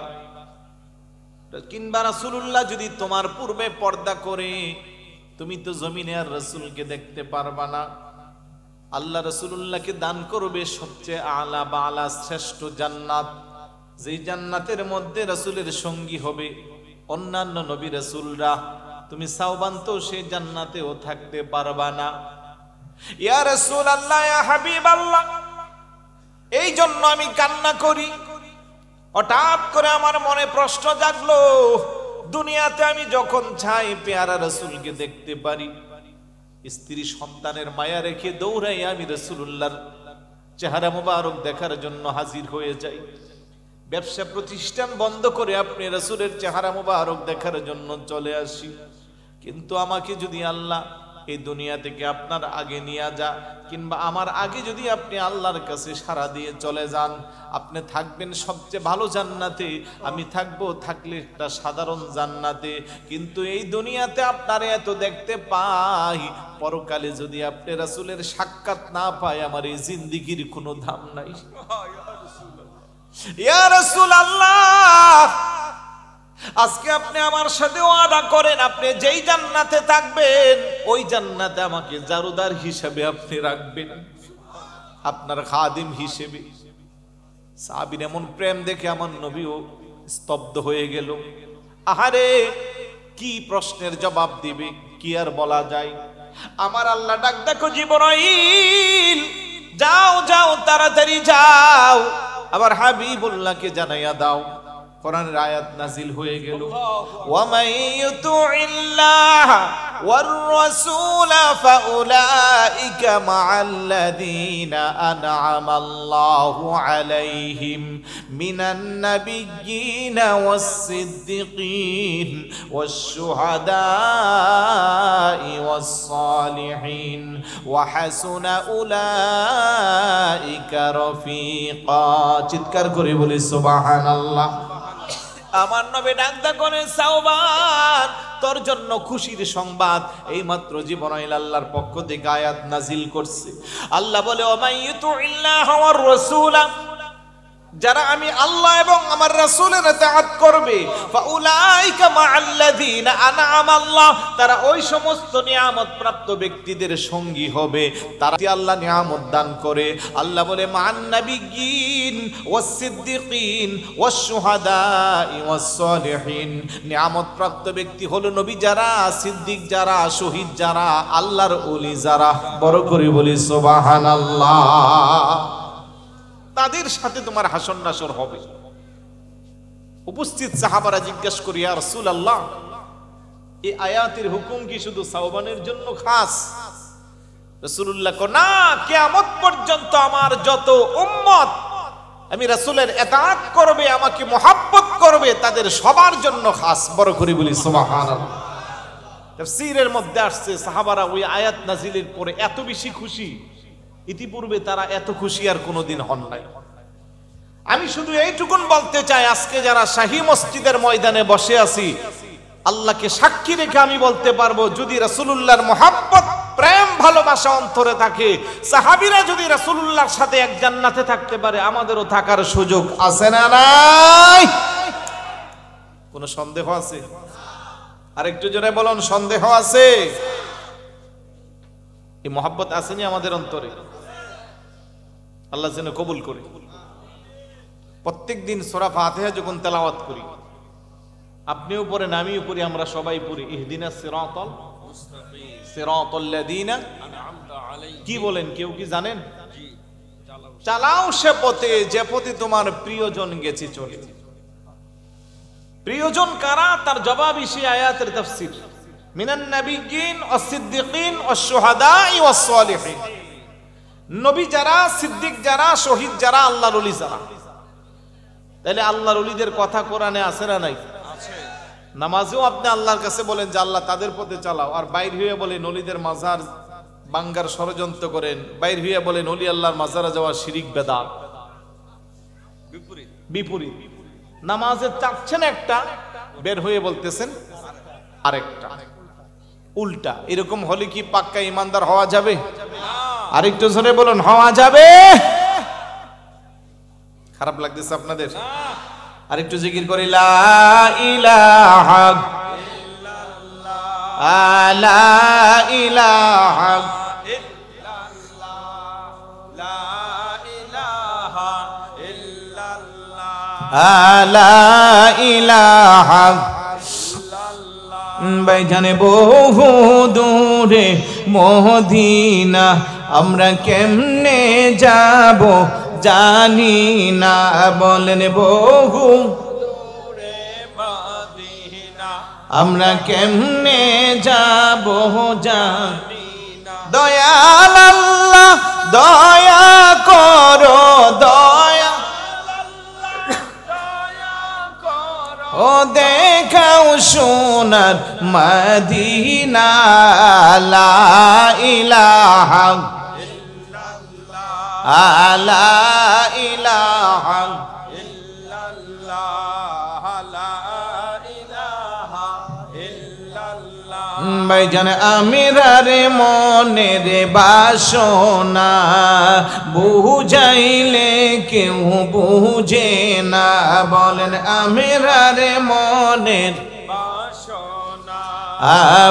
কিংবা রাসূলুল্লাহ যদি তোমার পূর্বে পর্দা করে, তুমি তো জমিনে আর রাসূলকে দেখতে পারবা না। আল্লাহ রাসূলুল্লাহকে দান করবে সবচেয়ে আলা বা আলা শ্রেষ্ঠ জান্নাত, যেই জান্নাতের মধ্যে রাসূলের সঙ্গী হবে অন্যান্য নবী রাসূলরা। তুমি সাওবান তো সেই জান্নাতেও থাকতে পারবা না। ইয়া রাসূলুল্লাহ ইয়া হাবিবাল্লাহ, এই জন্য আমি কান্না করি। হঠাৎ করে আমার মনে প্রশ্ন জাগলো, দুনিয়াতে আমি যখন চাই পেয়ারা রাসূলকে দেখতে পারি, স্ত্রী সন্তানের মায়া রেখে দৌড়াই আমি রাসূলুল্লাহর চেহারা মুবারক দেখার জন্য হাজির হয়ে যাই। ব্যবসা প্রতিষ্ঠান বন্ধ করে আপনি রাসূলের চেহারা মুবারক দেখার জন্য চলে আসি। কিন্তু আমাকে যদি আল্লাহ এই দুনিয়া থেকে আপনার আগে নিয়ে যা, কিংবা আমার আগে যদি আপনি আল্লাহর কাছে সাড়া দিয়ে চলে যান, আপনি থাকবেন সবচেয়ে ভালো জান্নাতে, আমি থাকলে একটা সাধারণ জান্নাতে। কিন্তু এই দুনিয়াতে আপনারে এত দেখতে পাই, পরকালে যদি আপনি রাসূলের সাক্ষাৎ না পাই, আমার এই জিন্দেগির কোনো দাম নাই। ইয়া রাসূলুল্লাহ, আজকে আপনি আমার সাথে ওয়াদা করেন, আপনি যেই জান্নাতে থাকবেন ওই জান্নাতে আমাকে জারুদার হিসেবে আপনি রাখবেন, আপনার খাদিম হিসেবে। সাহাবীর এমন প্রেম দেখে আমার নবীও স্তব্ধ হয়ে গেল। আহারে, কি প্রশ্নের জবাব দিবে, কি আর বলা যায়। আমার আল্লাহ ডাক দেখো, জিবরাইল যাও যাও, তাড়াতাড়ি যাও, আবার হাবিবুল্লাহকে জানাইয়া দাও। কোরআনের আয়াত নাজিল হয়ে গেল, ওয়া মাইয়ুতিল্লাহ ওয়ার রাসূল ফাউলাইকা মাআল্লাযীনা আন'আমাল্লাহু আলাইহিম মিনান নাবিয়্যিনা ওয়াস-সিদ্দিকিন ওয়াশ-শুহাদা'i ওয়াস-সালিহিন ওয়া হাসুনা উলাইকা রাফিকা। চিৎকার করে বলি সুবহানাল্লাহ। আমার নবী ডাকদা করে, সাওবান তোর জন্য খুশির সংবাদ, এই মাত্র জিবরাইল আল্লাহর পক্ষ থেকে আয়াত নাজিল করছে। আল্লাহ বলে, ওয়া মাইয়ুতিল্লাহ ওয়ার রাসূল, যারা আমি আল্লাহ এবং আমার রাসূলের ইতাআত করবে, ফাউলাইকা মাআল্লাযীনা আন'আমাল্লাহ, তারা ওই সমস্ত নিয়ামত প্রাপ্ত ব্যক্তিদের সঙ্গী হবে, তারা আল্লাহ নিয়ামত দান করে। আল্লাহ বলে, মান নাবিয়্যিন ওয়াস-সিদ্দিকিন ওয়াশ-শুহাদা'i ওয়াস-সালিহিন, নিয়ামত প্রাপ্ত ব্যক্তি হলো নবী যারা, সিদ্দিক যারা, শহীদ যারা, আল্লাহর ওলি যারা। বড় করে বলি সুবহানাল্লাহ। তাদের সাথে তোমার হাসর নাসর হবে। উপস্থিত সাহাবারা জিজ্ঞাসা করি, ইয়া রাসূলুল্লাহ, এই আয়াতের হুকুম কি শুধু সাওবানের জন্য খাস? রাসূলুল্লাহ কো, না, কিয়ামত পর্যন্ত আমার যত উম্মত আমি রাসূলের ইতাআত করবে, আমাকে মুহাব্বত করবে, তাদের সবার জন্য খাস। বড় করে বলি সুবহানাল্লাহ। তাফসীরের মধ্যে আসছে, সাহাবারা ওই আয়াত নাজিলের পরে এত বেশি খুশি, ইতিপূর্বে তারা এত খুশি আর কোনোদিন হন নাই। আমি শুধু এইটুকুন বলতে চাই, আজকে যারা শাহী মসজিদের ময়দানে বসে আছি, আল্লাহকে সাক্ষী রেখে আমি বলতে পারবো, যদি রাসূলুল্লাহর মুহাব্বত, প্রেম, ভালোবাসা অন্তরে থাকে, সাহাবীরা যদি রাসূলুল্লাহর সাথে এক জান্নাতে থাকতে পারে, আমাদেরও থাকার সুযোগ আছে না নাই? কোনো সন্দেহ আছে? আরেকটু জোরে বলুন, সন্দেহ আছে? এই মুহাব্বত আসেনি আমাদের অন্তরে? আল্লাহ যেন কবুল করে। প্রত্যেক দিন সূরা ফাতিহা যখন তেলাওয়াত করি, আপনিও পড়েন, আমিও পড়ি, আমরা সবাই পড়ি, ইহদিনাস সিরাতাল মুস্তাকিম সিরাতাল্লাযীনা আন'আমতা আলাইহিম। কি বলেন, কেউ কি জানেন? চালাও সে পথে, যে পথে তোমার প্রিয়জন গেছে চলে। প্রিয়জন কারা? তার জবাবই সেই আয়াতের তাফসীর, মিনান নাবিয়্যিন ওয়াস-সিদ্দিকিন ওয়াশ-শুহাদা'i ওয়াস-সালিহিন। নবী যারা, সিদ্দিক যারা, শহীদ যারা, আল্লাহর ওলি যারা। তাহলে আল্লাহর ওলিদের কথা কোরআনে আছে না নাই? আছে। নামাজেও আপনি আল্লাহর কাছে বলেন যে আল্লাহ তাদের পথে চালাও, আর বাইর হয়ে বলেন ওলিদের মাজার বাঙ্গার ষড়যন্ত্র করেন, বাইর হয়ে বলেন ওলি আল্লাহর মাজারে যাওয়া শিরিক বেদাত। বিপরীত। নামাজে চাচ্ছেন একটা, বের হয়ে বলতেছেন আরেকটা, উল্টা। এরকম হলে কি পাক্কা ইমানদার হওয়া যাবে? আরেকটু জোরে বলুন, হওয়া যাবে? খারাপ লাগতেছে আপনাদের? আরেকটু জিকির করি, লা ইলাহা ইল্লাল্লাহ, লা ইলাহা ইল্লাল্লাহ, লা ইলাহা ইল্লাল্লাহ, লা ইলাহা বাইজানে বহু দূরে মদিনা, আমরা কেমনে যাব জানি না। বলেন, বহু দূরে মদিনা, আমরা কেমনে যাব জানি না। দয়াল আল্লাহ দয়া করো, দয়া ও দেখাও সোনার মদিনা, লা ইলাহা লা ইলাহা ভাইজান আমিরার মনের বাসনা বুঝাইলে কেউ বুঝে না। বলেন আমিরার মনের বাসনা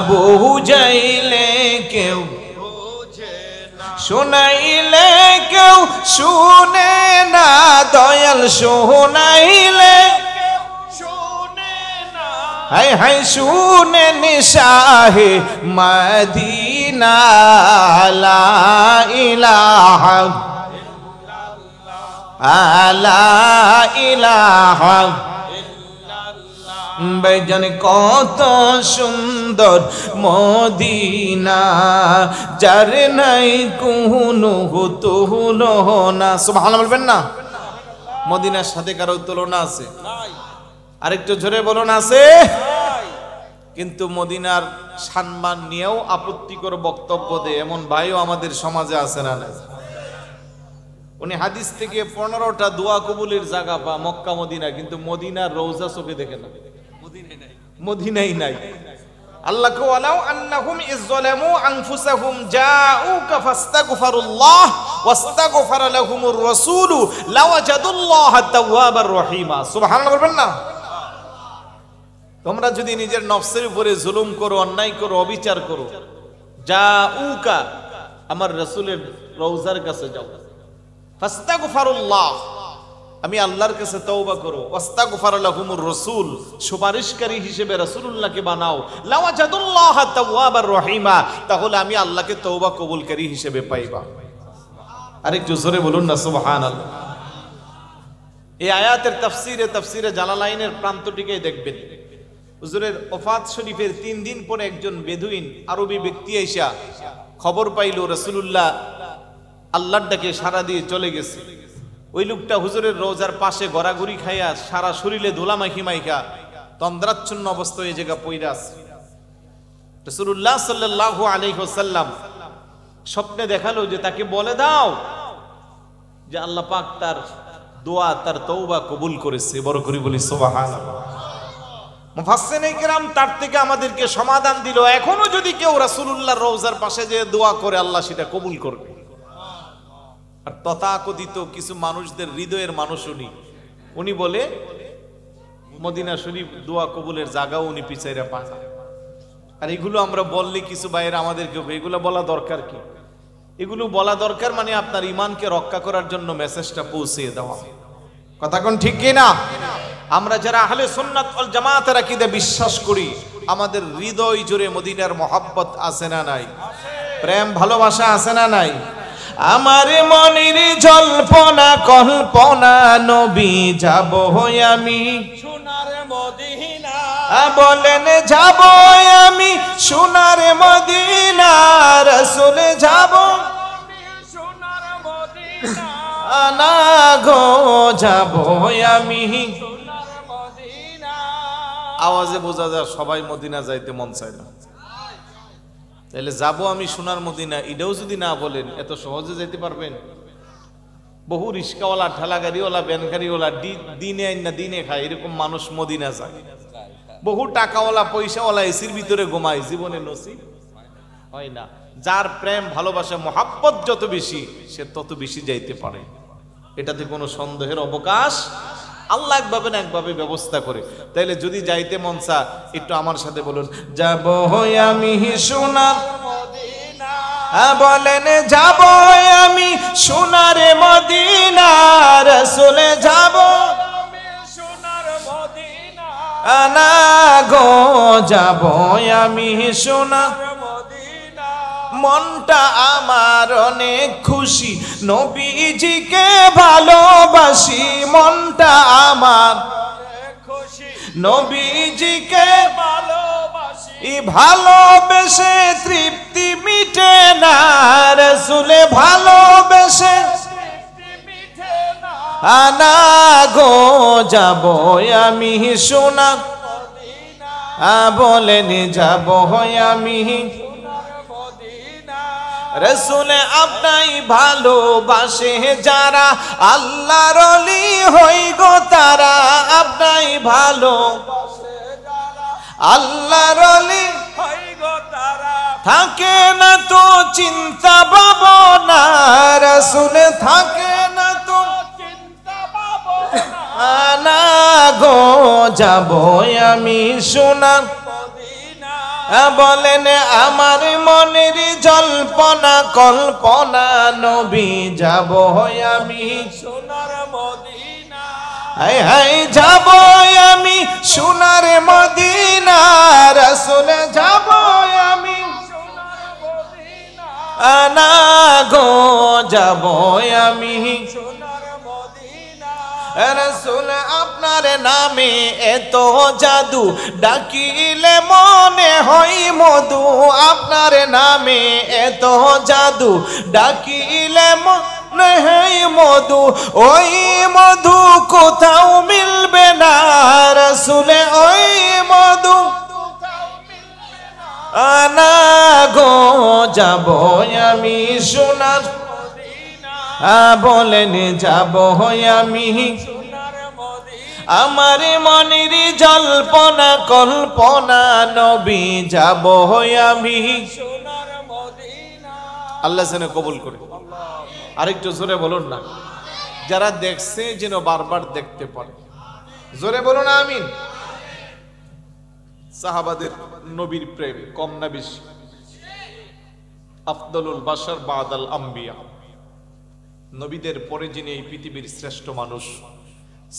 বুঝাইলে কেউ বুঝে না, শোনাইলে কেউ শুনে না। দয়াল শোনাইলে হাই হাই শুনেন শাহে মদিনা লা ইলাহা লা ইলাহা ভাইজান কত সুন্দর মদিনা, যার নাই কোনো তুলনা। সুবহানাল্লাহ বলবেন না? মদিনার সাথে কারো তুলনা আছে? আরেকটু জোরে বলুন আছে। কিন্তু মদিনার সম্মান নিয়েও আপত্তিকর বক্তব্য দেয় এমন ভাইও আমাদের সমাজে আছে না? উনি হাদিস থেকে 15টা দোয়া কবুলের জায়গা পা মক্কা মদিনা, কিন্তু মদিনার রওজা চোখে দেখে না, মদিনাই নাই। আল্লাহ কো ওয়ালাউ আন্নাহুম ইযলামু আনফুসাহুম জাউকা ফাস্তাগফিরুল্লাহ ওয়াস্তাগফারা লাহুমুর রাসূলু লাওয়াজাদুল্লাহা তাওয়াবার রহিমা। সুবহানাল্লাহ বলবেন না? তোমরা যদি নিজের নফসের উপরে জুলুম করো, অন্যায় করো, অবিচার করো, জাউকা আমার রাসূলের রওজার কাছে যাও, ফাস্তাগফিরুল্লাহ আমি আল্লাহর কাছে তওবা করো, ওয়াস্তাগফারা লাহুমুর রাসূল সুপারিশকারী হিসেবে রাসূলুল্লাহকে বানাও, লাওয়াজাদুল্লাহা তাওয়াবার রহিমা তাহলে আমি আল্লাহকে তওবা কবুলকারী হিসেবে পাইবা। আরেকটু জোরে বলুন না সুবহানাল্লাহ। এই আয়াতের তাফসিরে জালালাইনের প্রান্তটিকেই দেখবেন। হুজুরের ওফাত শরীফের 3 দিন পরে একজন বেদুইন আরবি ব্যক্তি আইসা খবর পাইল রাসূলুল্লাহ আল্লাহর ডাকে সাড়া দিয়ে চলে গেছে। ওই লোকটা হুজুরের রওজার পাশে গড়াগড়ি খাইয়া সারা শরীরে ধুলা মাইখা তন্দ্রাচ্ছন্ন অবস্থায় এই জায়গা পইরা আছে। রাসূলুল্লাহ সাল্লাল্লাহু আলাইহি ওয়াসাল্লাম স্বপ্নে দেখালো যে তাকে বলে দাও যে আল্লাহ পাক তার দোয়া, তার তওবা কবুল করেছে। বড় করে বলি সুবহানাল্লাহ। মুফাসসিরিনে কিরাম তার থেকে আমাদেরকে সমাধান দিল, এখনো যদি কেউ রাসূলুল্লাহর রওজার পাশে যে দোয়া করে আল্লাহ সেটা কবুল করবে। আর তথাকথিত কিছু মানুষদের হৃদয়ের মানুষ উনি বলে মদিনা শরীফ দোয়া কবুলের জায়গাও উনি পিছাইরা পান। আর এগুলো আমরা বললে কিছু ভাইয়েরা আমাদেরকে এগুলো বলা দরকার কি? এগুলো বলা দরকার মানে আপনার ইমানকে রক্ষা করার জন্য মেসেজটা পৌঁছে দেওয়া। কথা কোন ঠিক কি না? আমরা যারা আহলে সুন্নাত ওয়াল জামাতের আকীদা বিশ্বাস করি, আমাদের হৃদয় জুড়ে মদিনার মহব্বত আছে না নাই? প্রেম ভালোবাসা আছে না নাই? আমার মনের জল্পনা কল্পনা নবী যাব আমি সোনার মদিনা। বলেন যাব আমি সোনার মদিনা, রাসূল যাব সোনার মদিনা। না গো যাব আমি সোনার মদিনা। আওয়াজে বোঝা যায় সবাই মদিনা যাইতে মন চায় না। তাহলে যাব আমি সোনার মদিনা এটাও যদি না বলেন, এত সহজে যেতে পারবেন? বহু রিস্কাওয়ালা, ঠেলা গাড়িওয়ালা, ভ্যান গাড়িওয়ালা দিনে আইন না দিনে খায়, এরকম মানুষ মদিনা যায়। বহু টাকাওয়ালা, পয়সাওয়ালা এসির ভিতরে ঘুমায়, জীবনে নসিব হয় না। যার প্রেম ভালোবাসা মহাব্বত যত বেশি, সে তত বেশি যাইতে পারে, এটাতে কোনো সন্দেহের অবকাশ। আল্লাহ একভাবে না একভাবে ব্যবস্থা করে। তাইলে যদি যাইতে মন চা, একটু আমার সাথে বলুন, যাব আমি সোনার মদিনা। বলেন যাব আমি সোনার মদিনা, রাসূল যাব সোনার মদিনা। না গো যাব আমি সোনার মদিনা। মনটা আমার অনেক খুশি, নবীজিকে ভালোবাসি। মনটা আমার অনেক খুশি, নবীজিকে ভালোবাসি। ভালোবেসে তৃপ্তি মিটে না, রাসূলে ভালোবেসে তৃপ্তি মিটে না। না গো যাব আমি সোনার মদিনা। বলেন যাব আমি রাসূল আপনাই ভালোবাসে যারা, আল্লাহর ওলি হই গো তারা। আপনাই ভালোবাসে যারা, আল্লাহর ওলি হই গো তারা। থাকে না তো চিন্তা ভাবনা, রাসূল থাকে না তো চিন্তা ভাবনা গো। যাবো আমি সোনার মদিনা, বলেন আমার মনের জল্পনা কল্পনা, নবী যাবো আমি সোনার মদিনা। হায় হায় যাবো আমি সোনার মদিনা, রাসূল যাবো আমি সোনার মদিনা। আনা গো যাবো আমি সোনার মদিনা। রাসূল আপনার নামে এত জাদু, ডাকিলে মনে হয় মধু। আপনার নামে এত জাদু, ডাকিলে মনে হয় মধু। ওই মধু কোথাও মিলবে না, রাসূল ওই মধু আনা গো যাবো আমি সোনার মদিনা। বলেন যাবো আমি সোনার মদিনা। আমার মনের জল্পনা কল্পনা, নবী যাবো আমি সোনার মদিনা। আল্লাহ যেন কবুল করে। আরেকটু জোরে বলুন না, যারা দেখছে যেন বারবার দেখতে পারে। জোরে বলুন আমিন। সাহাবাদের নবীর প্রেম কম না বেশি? আফদলুল বাশার বাদাল আম্বিয়া, নবীদের পরে যিনি এই পৃথিবীর শ্রেষ্ঠ মানুষ,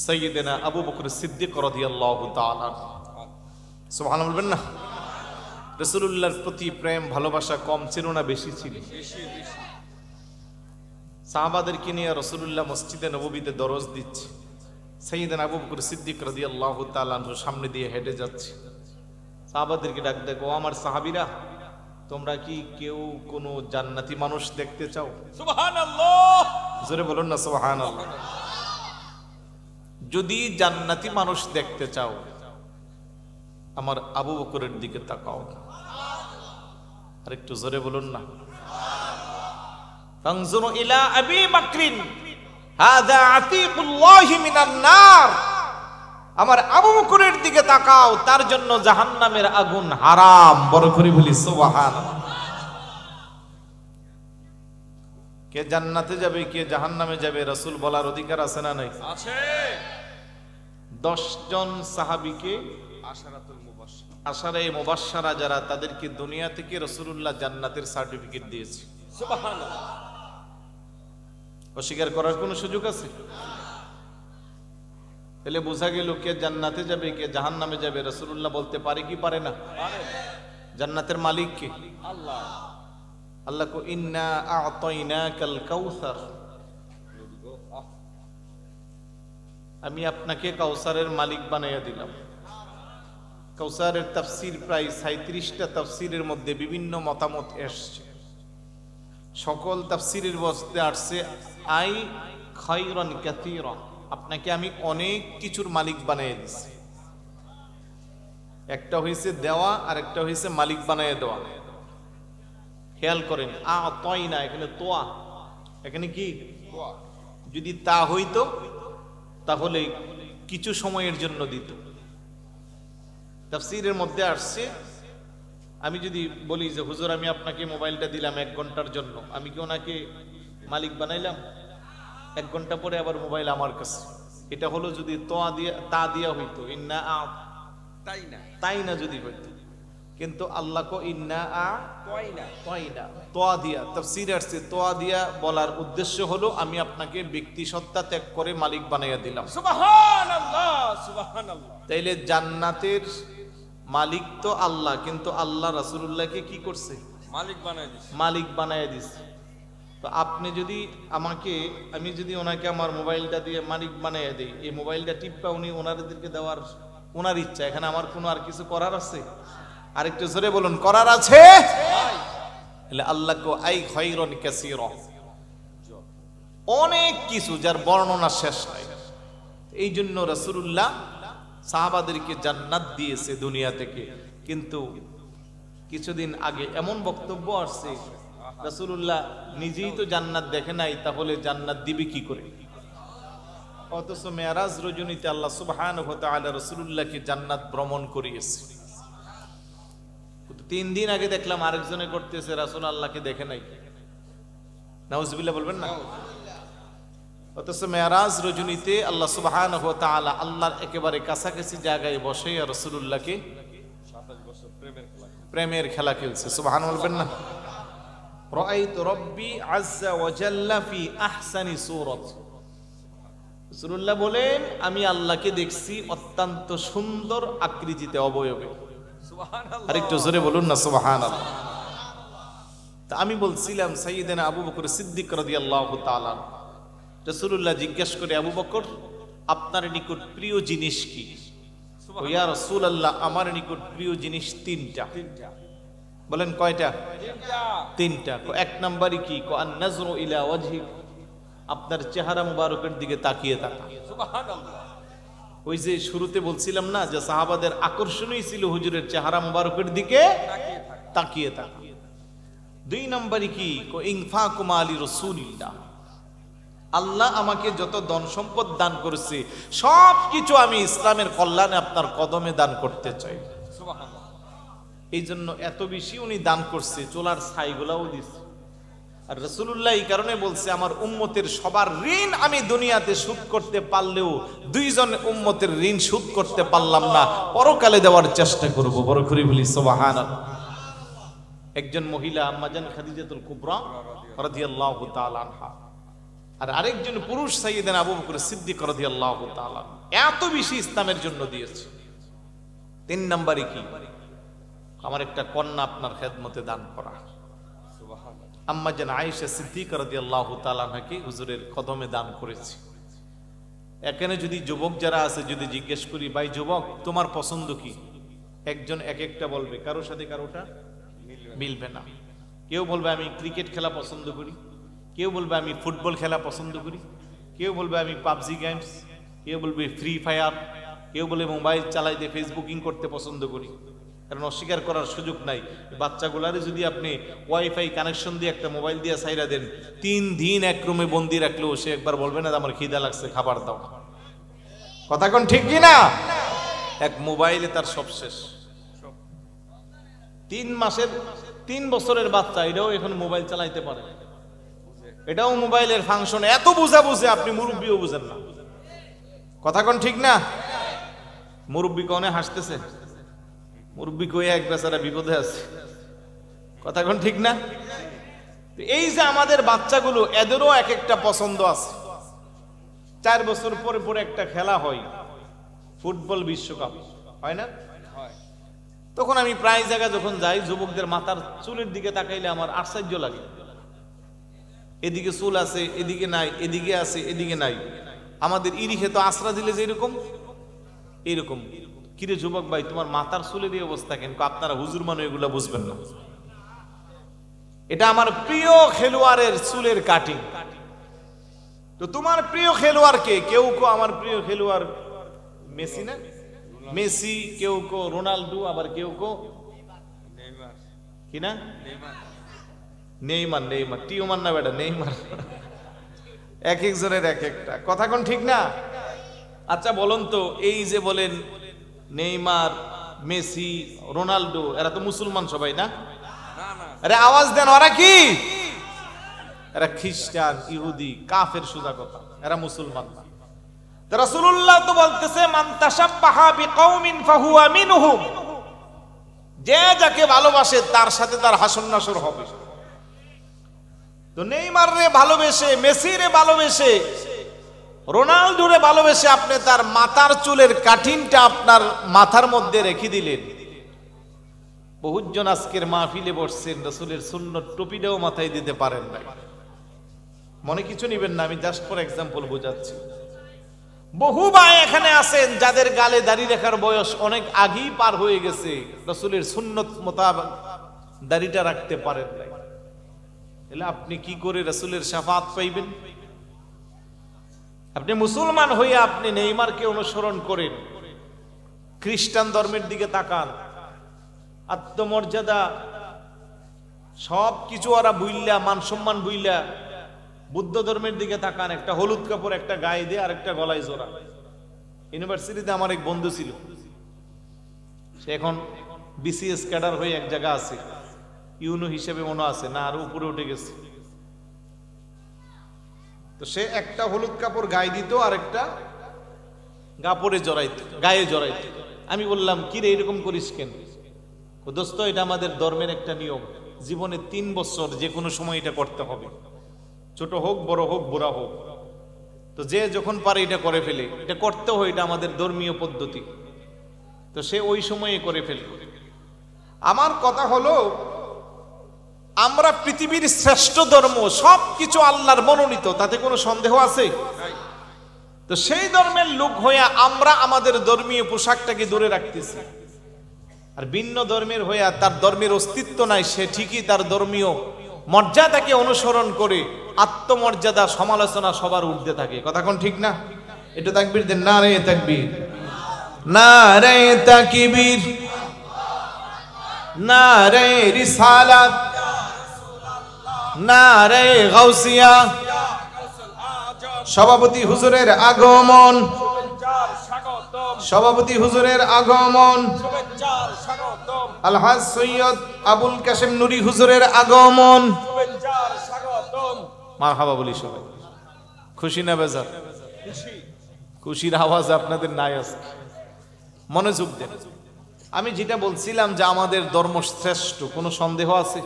সাইয়্যিদানা আবু বকর সিদ্দিক রাদিয়াল্লাহু তাআলা। সুবহানাল্লাহ বলবেন না? রাসূলুল্লাহর প্রতি প্রেম ভালোবাসা কম ছিল না বেশি ছিল? সাহাবাদেরকে নিয়ে রাসূলুল্লাহ মসজিদে নববীতে দরজ দিচ্ছে। সাইয়্যিদানা আবু বকর সিদ্দিক রাদিয়াল্লাহু তাআলা সামনে দিয়ে হেঁটে যাচ্ছে। সাহাবাদেরকে ডাক দেখো, আমার সাহাবীরা, তোমরা কি কেউ কোনো জান্নাতি মানুষ দেখতে চাও? সুবহানাল্লাহ, জোরে বলুন না সুবহানাল্লাহ। যদি জান্নাতি মানুষ দেখতে চাও, আমার আবু বকরের দিকে তাকাও। আর একটু জোরে বলুন না। ফানজুরু ইলা আবি বকরিন হাযা আতীকুল্লাহি মিনান নার। আমার আবু বকরের দিকে তাকাও, তার জন্য জাহান্নামের আগুন হারাম। বড় করে বলি সুবহানাল্লাহ। কে জান্নাতে যাবে কে জাহান্নামে যাবে রাসূল বলার অধিকার আছে না নাই? আছে। 10 জন সাহাবীকে আশারায়ে মুবাশশারা যারা, তাদেরকে দুনিয়া থেকে রাসূলুল্লাহ জান্নাতের সার্টিফিকেট দিয়েছে। সুবহানাল্লাহ। অস্বীকার করার কোনো সুযোগ আছে? তাহলে বোঝা গেল কে জান্নাতে যাবে কে জাহান্নামে যাবে রাসূলুল্লাহ বলতে পারে কি পারে না? জান্নাতের মালিক কে? আল্লাহ। আল্লাহ কো ইন্না আ'তাইনাকাল কাউসার, আমি আপনাকে কাউসারের মালিক বানাইয়া দিলাম। কাউসারের তাফসীর প্রায় 37টা তাফসীরের মধ্যে বিভিন্ন মতামত এসেছে। সকল তাফসীরের মধ্যে আসছে আই খায়রান কাসীরা, আপনাকে আমি অনেক কিছুর মালিক বানিয়ে দিছি। একটা হইছে দেওয়া আর একটা হইছে মালিক বানিয়ে দেওয়া। খেয়াল করেন, আ'তাইনা এখানে তোয়া, এখানে কি তোয়া। যদি তা হইতো তাহলে কিছু সময়ের জন্য দিত। তাফসীরের মধ্যে আসছে, আমি যদি বলি যে হুজুর আমি আপনাকে মোবাইলটা দিলাম 1 ঘন্টার জন্য, আমি কি ওনাকে মালিক বানাইলাম? 1 ঘন্টা পরে আবার মোবাইল আমার কাছে। এটা হলো যদি তোয়া দিয়া তা দিয়া হইতো, ইন্না আ'তাইনা যদি হইতো। কিন্তু আল্লাহ কো ইন্না আ'তাইনা তোয়া দিয়া। তাফসীরে আসছে তোয়া দিয়া বলার উদ্দেশ্য হলো আমি আপনাকে ব্যক্তি সত্তা ত্যাগ করে মালিক বানাইয়া দিলাম। সুবহানাল্লাহ সুবহানাল্লাহ। তাইলে জান্নাতের মালিক তো আল্লাহ, কিন্তু আল্লাহ রাসূলুল্লাহকে কি করছে? মালিক বানাইয়া দিছে। তো আপনি যদি আমি যদি ওনাকে আমার মোবাইলটা দিয়ে মালিক বানাইয়া দিই, এই মোবাইলটা টিপা উনি ওনাদেরকে দেওয়ার ওনার ইচ্ছা, এখানে আমার কোনো আর কিছু করার আছে? আরেকটু জোরে বলুন, করার আছে? আল্লাহ কো আই খায়রান কাসীরা, অনেক কিছু যার বর্ণনা শেষ নাই। এই জন্য রাসূলুল্লাহ সাহাবাদেরকে জান্নাত দিয়েছে দুনিয়া থেকে। কিন্তু কিছুদিন আগে এমন বক্তব্য আসছে রাসূলুল্লাহ নিজেই তো জান্নাত দেখে নাই, তাহলে জান্নাত দিবে কি করে? অথচ মেরাজ রজনীতে আল্লাহ সুবহানাহু ওয়া তাআলা রাসূলুল্লাহকে জান্নাত ভ্রমণ করিয়েছে। 3 দিন আগে দেখলাম আরেকজনে করতেছে, রাসূল আল্লাহকে দেখে নাই। নাউজুবিল্লাহ বলবেন না? অথচ মেরাজ রজনীতে আল্লাহ সুবহানাহু ওয়া তাআলা আল্লাহর একেবারে কাছাকাছি জায়গায় বসে রাসূলুল্লাহকে 27 বছর প্রেমের খেলা খেলছে। সুবহানাল্লাহ বলবেন না? রাআইতু রাব্বি আযজা ওয়া জাল্লা ফি আহসানি সূরাত। রাসূলুল্লাহ বলেন, আমি আল্লাহকে দেখছি অত্যন্ত সুন্দর আকৃতিতে, অবয়বে। সুবহানাল্লাহ। আরেকটু জোরে বলুন না সুবহানাল্লাহ। তা আমি বলছিলাম সাইয়েদনা আবু বকর সিদ্দিক রাদিয়াল্লাহু তাআলা, রাসূলুল্লাহ জিজ্ঞেস করে, আবু বকর আপনার নিকট প্রিয় জিনিস কি? ইয়া রাসূলুল্লাহ আমার নিকট প্রিয় জিনিস 3টা। বলেন কয়টা? 3টা। এক নাম্বারই কি? আন নাজরু ইলা ওয়াজহি, আপনার চেহারা মুবারকের দিকে তাকিয়ে থাকা। সুবহানাল্লাহ। ওই যে শুরুতে বলছিলাম না যে সাহাবাদের আকর্ষণই ছিল হুজুরের চেহারা মুবারকের দিকে তাকিয়ে থাকা। 2 নাম্বারই কি? ইনফাকু মালি রাসূলিল্লাহ, আল্লাহ আমাকে যত ধন সম্পদ দান করেছে সব কিছু আমি ইসলামের কল্যাণে আপনার কদমে দান করতে চাই। সুবহানাল্লাহ। এই জন্য এত বেশি উনি দান করছে, চোলার ছাইগুলাও দিছে। আর রাসূলুল্লাহ এই কারণে বলছে, আমার উম্মতের সবার ঋণ আমি দুনিয়াতে শোধ করতে পারলেও 2 জন উম্মতের ঋণ শোধ করতে পারলাম না, পরকালে দেওয়ার চেষ্টা করব। বড় করে বলি সুবহানাল্লাহ। একজন মহিলা আম্মাজান খাদিজাতুল কুবরা রাদিয়াল্লাহু তাআলা আনহা, আর আরেকজন পুরুষ সাইয়েদনা আবু বকর সিদ্দিক রাদিয়াল্লাহু তাআলা, এত বেশি ইসলামের জন্য দিয়েছে। 3 নম্বরে কি? আমার একটা কন্যা আপনার খেদমতে দান করা। সুবহানাল্লাহ। আম্মাজান আয়েশা সিদ্দিকা রাদিয়াল্লাহু তাআলা আনহাকে হুজুরের কদমে দান করেছে। এখানে যদি যুবক যারা আছে, যদি জিজ্ঞেস করি, ভাই যুবক তোমার পছন্দ কি? একজন এক একটা বলবে, কারোর সাথে কারোটা মিলবে না। কেউ বলবে আমি ক্রিকেট খেলা পছন্দ করি, কেউ বলবে আমি ফুটবল খেলা পছন্দ করি, কেউ বলবে আমি পাবজি গেমস, কেউ বলবে ফ্রি ফায়ার, কেউ বলে মোবাইল চালাইতে ফেসবুকিং করতে পছন্দ করি। কারণ অস্বীকার করার সুযোগ নাই। বাচ্চাগুলারে যদি আপনি ওয়াইফাই কানেকশন দিয়ে একটা মোবাইল দিয়ে সাইরা দেন, 3 দিন এক রুমে বন্দি রাখলেও সে একবার বলবে না আমার খিদা লাগছে, খাবার দাও। কথা কোন ঠিক কি না? এক মোবাইলে তার সব শেষ। 3 বছরের বাচ্চা এটাও এখন মোবাইল চালাইতে পারে, এটাও মোবাইলের ফাংশন। এত বুঝা বুঝে আপনি মুরব্বীও বুঝেন না। কথা কোন ঠিক না? মুরব্বী কোনে হাসতেছে, মুরব্বী কই এক বেচারা বিপদে আছে। কথা কোন ঠিক না? এই যে আমাদের বাচ্চাগুলো, এদেরও এক একটা পছন্দ আছে। 4 বছর পরে পরে একটা খেলা হয়, ফুটবল বিশ্বকাপ হয় না? তখন আমি প্রায় জায়গায় যখন যাই, যুবকদের মাথার চুলের দিকে তাকাইলে আমার আশ্চর্য লাগে। এদিকে চুল আছে, এদিকে নাই, এদিকে আছে, এদিকে নাই। আমাদের ইরিখে তো আশ্রা দিলে যে এরকম এরকম। কিরে যুবক ভাই, তোমার মাথার চুলের এই অবস্থা কেন? আপনারা হুজুর মানুষ এগুলা বুঝবেন না। এটা আমার প্রিয় খেলোয়াড়ের চুলের কাটিং। তো তোমার প্রিয় খেলোয়াড় কে? কেউ কো আমার প্রিয় খেলোয়াড় মেসি না, মেসি, কেউ কো রোনাল্ডো, আবার কেউ কো নেইমার। কি না? নেইমার। নেইমার টিউমার না বেটা, নেইমার। এক একজনের এক একটা। কথা কোন ঠিক না? আচ্ছা বলুন তো, এই যে বলেন নেইমার, মেসি, রোনাল্ডো, এরা তো মুসলমান সবাই না? আরে আওয়াজ দেন, ওরা কি? এরা খ্রিস্টান, ইহুদি, কাফের, সোজা কথা। এরা মুসলমান না। রাসূলুল্লাহ তো বলতেছে, মান তাশাব্বাহা বিকাউমিন ফাহুয়া মিনহুম, যে যাকে ভালোবাসে তার সাথে তার হাসর নাসর হবে। তো নেইমার রে ভালোবেসে, মেসি রে ভালোবেসে, রোনাল্ডো রে ভালোবেসে আপনি তার মাথার চুলের কাঠিনটা আপনার মাথার মধ্যে রেখে দিলেন। বহুজন আজকের মাহফিলে বসছেন, রাসূলের সুন্নত টুপিটাও মাথায় দিতে পারেন না। মনে কিছু নিবেন না, আমি জাস্ট ফর এক্সাম্পল বোঝাচ্ছি। বহু ভাই এখানে আছেন যাদের গালে দাড়ি রাখার বয়স অনেক আগেই পার হয়ে গেছে, রাসূলের সুন্নত মোতাবেক দাড়িটা রাখতে পারেন না। তাহলে আপনি কি করে রাসূলের শাফাত পাইবেন? আপনি মুসলমান হয়ে আপনি নেইমারকে অনুসরণ করেন, খ্রিস্টান ধর্মের দিকে তাকান, আত্মমর্যাদা সব কিছু ওরা বুইল্লা, মান সম্মান বুইল্লা বুদ্ধ ধর্মের দিকে তাকান, একটা হলুদ কাপড় একটা গায়ে দিয়ে আর একটা গলায় জোড়া। ইউনিভার্সিটিতে আমার এক বন্ধু ছিল, সে এখন বিসিএস ক্যাডার হয়ে এক জায়গা আছে, ইউনো হিসেবে মনে আছে না, আরো উপরে উঠে গেছে। তো সে একটা হলুদ কাপড় গায়ে দিত আর একটা কাপড়ে জড়াইত, গায়ে জড়াইত। আমি বললাম, কি রে এরকম করিস কেন? ও দোস্ত, এটা আমাদের ধর্মের একটা নিয়ম, জীবনে 3 বছর যে কোনো সময় এটা করতে হবে, ছোট হোক বড় হোক বুড়া হোক, তো যে যখন পারে এটা করে ফেলে, এটা করতে হয়, এটা আমাদের ধর্মীয় পদ্ধতি। তো সে ওই সময়ে করে ফেলে। আমার কথা হলো, আমরা পৃথিবীর শ্রেষ্ঠ ধর্ম, সবকিছু আল্লাহর মনোনীত, তাতে কোনো সন্দেহ আছে? তো সেই ধর্মের লোক হইয়া আমরা আমাদের ধর্মীয় পোশাকটাকে দূরে রাখতেছি, আর ভিন্ন ধর্মের হইয়া তার ধর্মের অস্তিত্ব নাই, সে ঠিকই তার ধর্মীয় মর্যাদাকে অনুসরণ করে আত্মমর্যাদা সমালোচনা সবার ঊর্ধ্বে থাকে। কথা কোন ঠিক না? এটা তাকবীর দেন, নারে তাকবীর, নারে তাকবীর, নারে রিসালাত, নারে গাউসিয়া। সভাপতি হুজুরের আগমন, সভাপতি হুজুরের আগমন, আলহাজ সৈয়দ আবুল কাশেম নুরি হুজুরের আগমন। মারহাবা বলি সবাই। খুশি না বেজার? খুশির আওয়াজ আপনাদের নাই আছে, মনোযোগ দেন। আমি যেটা বলছিলাম যে আমাদের ধর্ম শ্রেষ্ঠ, কোনো সন্দেহ আছে?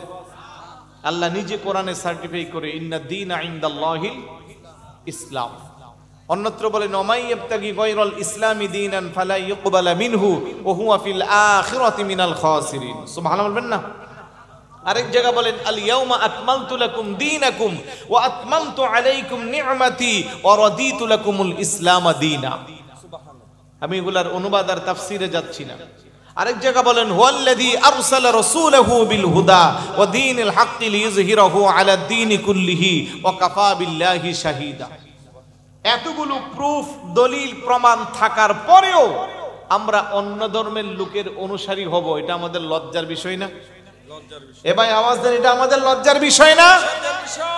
আল্লাহ নিজে কোরআনে সার্টিফাই করে, ইন্না দীনা ইনদাল্লাহিল ইসলাম। অন্যত্র বলেন, ওমাই ইয়াবতাগি গায়রাল ইসলামি দীনান ফালা ইউকবালা মিনহু ওয়া হুয়া ফিল আখিরাতি মিনাল খাসিরিন। সুবহানাল্লাহ বলবেন না? আরেক জায়গা বলেন, আল ইয়াউমা আকমালতু লাকুম দীনাকুম ওয়া আতমামতু আলাইকুম নি'মাতি ওয়া রাদিতু লাকুমুল ইসলাম দীনা। আমি এগুলার অনুবাদ আর তাফসিরে যাচ্ছি না। আরেক জায়গা বলেন, হুয়াল্লাযী আরসালা রাসূলাহু বিল হুদা ওয়া দীনিল হাক্কি লিইয়ুযহিরাহু আলাদ দীনি কুল্লিহি ওয়া কাফা বিল্লাহি শাহীদা। এতগুলো প্রুফ, দলিল, প্রমাণ থাকার পরেও আমরা অন্য ধর্মের লোকের অনুসারী হব, এটা আমাদের লজ্জার বিষয় না? এ ভাই আওয়াজ দেন, এটা আমাদের লজ্জার বিষয় না?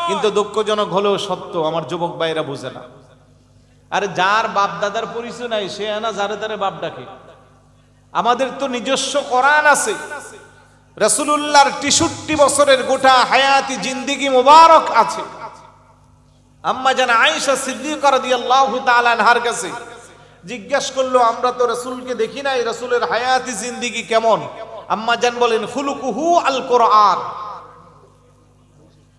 কিন্তু দুঃখজনক হলেও সত্য, আমার যুবক ভাইরা বুঝে না। আরে যার বাপ দাদার পরিচয় নাই, সে না যারে তারে বাপ ডাকে। আমাদের তো নিজস্ব কোরআন আছে, রাসূলুল্লাহর 63 বছরের গোটা হায়াতি জিন্দেগি মুবারক আছে। আম্মা জান আয়েশা সিদ্দিকা রাদিয়াল্লাহু তাআলা আনহার কাছে জিজ্ঞেস করলো, আমরা তো রাসূলকে দেখি নাই, রাসূলের হায়াতি জিন্দেগি কেমন? আম্মা জান বলেন, খুলুকুহু আল কোরআন।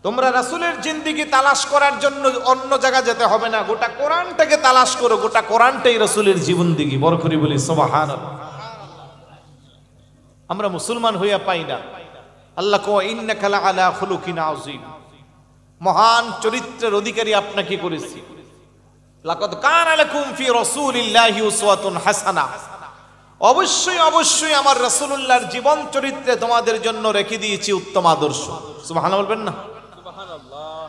তোমরা রাসূলের জিন্দেগি তালাশ করার জন্য অন্য জায়গা যেতে হবে না, গোটা কোরআনটাকে তালাশ করো, গোটা কোরআনটাই রাসূলের জীবনদিগি। বড় করে বলি সুবহানাল্লাহ। আমরা মুসলমান হইয়া পাই না। আল্লাহ কয়, ইন্নাকা লাআলা খুলুকিন আযীম, মহান চরিত্রের অধিকারী আপনাকে করেছি। লাকাদ কানা লাকুম ফি রাসূলিল্লাহি উসওয়াতুন হাসানাহ, অবশ্যই অবশ্যই আমার রাসূলুল্লাহর জীবন চরিত্রে তোমাদের জন্য রেখে দিয়েছি উত্তম আদর্শ। সুবহানাল্লাহ বলবেন না? সুবহানাল্লাহ।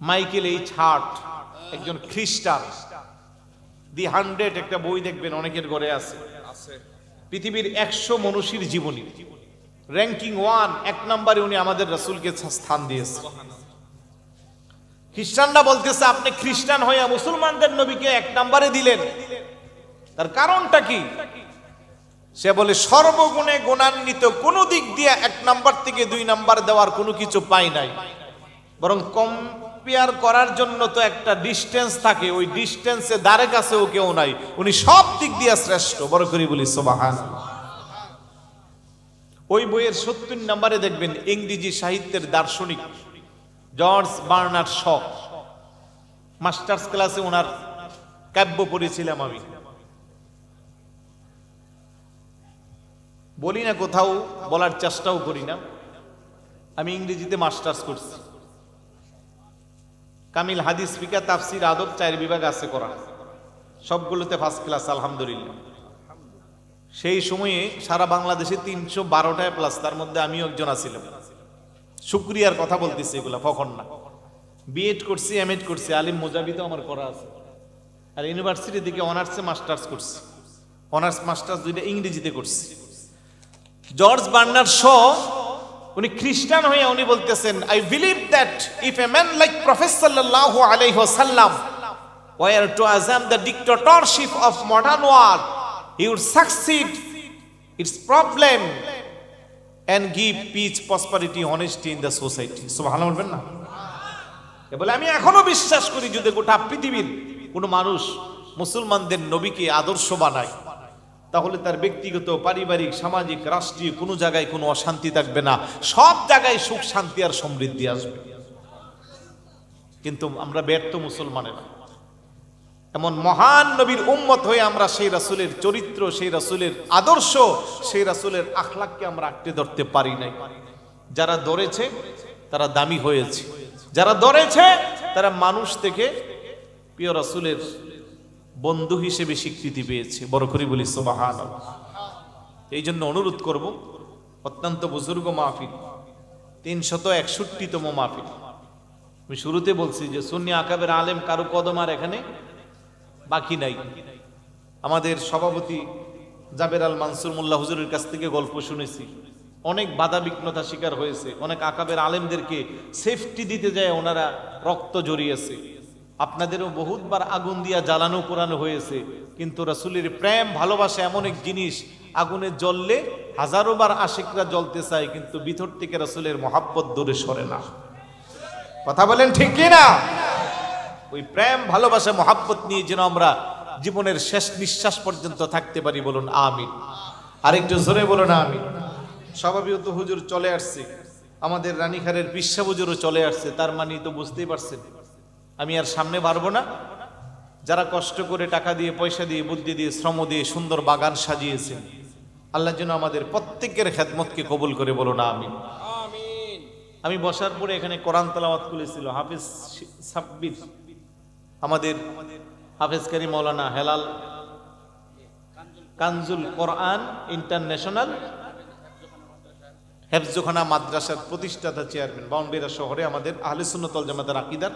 মাইকেল এইচ হার্ট, একজন খ্রিস্টান, দি 100 একটা বই দেখবেন, অনেকের ঘরে আছে। পৃথিবীর 100 মনীষীর জীবনী, র্যাঙ্কিং 1, 1 নম্বরে উনি আমাদের রাসূলকে স্থান দিয়েছে। খ্রিস্টানরা বলতেছে, আপনি খ্রিস্টান হইয়া মুসলমানদের নবীকে 1 নম্বরে দিলেন, তার কারণটা কি? সে বলে, সর্বগুণে গুণান্বিত, কোন দিক দিয়ে 1 নাম্বার থেকে 2 নাম্বার দেওয়ার কোনো কিছু পাই নাই, বরং কম্পেয়ার করার জন্য তো একটা ডিস্টেন্স থাকে, ওই ডিস্টেন্সে দ্বারে কাছেও কেউ নাই, উনি সব দিক দিয়ে শ্রেষ্ঠ। বড় করে বলি সুবহানাল্লাহ। ওই বইয়ের 70 নম্বরে দেখবেন ইংরেজি সাহিত্যের দার্শনিক জর্জ বার্নার্ড শ, মাস্টার্স ক্লাসে ওনার কাব্য পড়েছিলাম আমি। বলি না কোথাও, বলার চেষ্টাও করি না, আমি ইংরেজিতে মাস্টার্স করছি। কামিল হাদিস, ফিকাহ, তাফসির, আদব 4 বিভাগ আছে কোরআন, সবগুলোতে ফার্স্ট ক্লাস আলহামদুলিল্লাহ। সেই সময়ে সারা বাংলাদেশে 312টায় প্লাস, তার মধ্যে আমিও একজন আছিলাম। শুকরিয়ার কথা বলতেছি, এগুলা ফখন না। বিএড করছি, এমএড করছি, আলিম মুজাবিদও আমার করা আছে, আর ইউনিভার্সিটি থেকে অনার্সে মাস্টার্স করছি। অনার্স মাস্টার্স 2টা ইংরেজিতে করছি। জর্জ বার্নার্ড শ উনি খ্রিস্টান হয়ে উনি বলতেছেন, I believe that if a man like prophet সাল্লাল্লাহু আলাইহি ওয়াসাল্লাম were to assume the dictatorship of modern world, he would succeed its problem and give peace, prosperity, honesty in the society. সুবহানাল্লাহ বলবেন না? বলে আমি এখনো বিশ্বাস করি যদি গোটা পৃথিবীর কোনো মানুষ মুসলমানদের নবীকে আদর্শ বানায়, তাহলে তার ব্যক্তিগত, পারিবারিক, সামাজিক, রাষ্ট্রীয় কোনো জায়গায় কোনো অশান্তি থাকবে না, সব জায়গায় সুখ শান্তি আর সমৃদ্ধি আসবে। কিন্তু আমরা ব্যর্থ মুসলমানেরা, এমন মহান নবীর উম্মত হয়ে আমরা সেই রাসূলের চরিত্র, সেই রাসূলের আদর্শ, সেই রাসূলের আখলাককে আমরা আঁকড়ে ধরতে পারি নাই। যারা ধরেছে তারা দামি হয়েছে, যারা ধরেছে তারা মানুষ থেকে প্রিয় রাসূলের বন্ধু হিসেবে স্বীকৃতি পেয়েছে। বড় করে বলি সুবহানাল্লাহ। এই জন্য অনুরোধ করব, অত্যন্ত বুজুর্গ মাহফিল, 361তম মাহফিল। আমি শুরুতে বলছি যে সুন্নি আকাবের আলেম কারো কদম আর এখানে বাকি নাই। আমাদের সভাপতি জাবের আল মানসুর মোল্লা হুজুরের কাছ থেকে গল্প শুনেছি, অনেক বাধা বিঘ্নতা শিকার হয়েছে, অনেক আকাবের আলেমদেরকে সেফটি দিতে যায় ওনারা রক্ত জড়িয়েছে। আপনাদেরও বহুতবার আগুন দিয়া জ্বালানো পোড়ানো হয়েছে, কিন্তু রাসূলের প্রেম ভালোবাসা এমন এক জিনিস, আগুনে জ্বললে হাজারো বার আশিকরা জ্বলতে চায়, কিন্তু ভিতর থেকে রাসূলের মহাব্বত দূরে সরে না। কথা বলেন ঠিক কি না? ওই প্রেম ভালোবাসা মহাব্বত নিয়ে যেন আমরা জীবনের শেষ নিঃশ্বাস পর্যন্ত থাকতে পারি, বলুন আমিন। আরেকটু জোরে বলুন আমিন। স্বভাবত হুজুর চলে আসছে, আমাদের রানীখারের পিসা হুজুরও চলে আসছে, তার মানে তো বুঝতেই পারছেন আমি আর সামনে পারবো না। যারা কষ্ট করে টাকা দিয়ে, পয়সা দিয়ে, বুদ্ধি দিয়ে, শ্রম দিয়ে সুন্দর বাগান সাজিয়েছেন, আল্লাহ যেন আমাদের প্রত্যেকের খেদমতকে কবুল করে, বলুন আমিন। আমি বসার পরে এখানে কোরআন তেলাওয়াত করেছিল হাফেজ সাব্বির, আমাদের হাফেজ কারি মৌলানা হেলাল কানজুল কোরআন ইন্টারন্যাশনাল হেফজখানা মাদ্রাসার প্রতিষ্ঠাতা চেয়ারম্যান, বাউন্ডেরা শহরে আমাদের আহলে সুন্নাত ওয়াল জামাতের আকীদার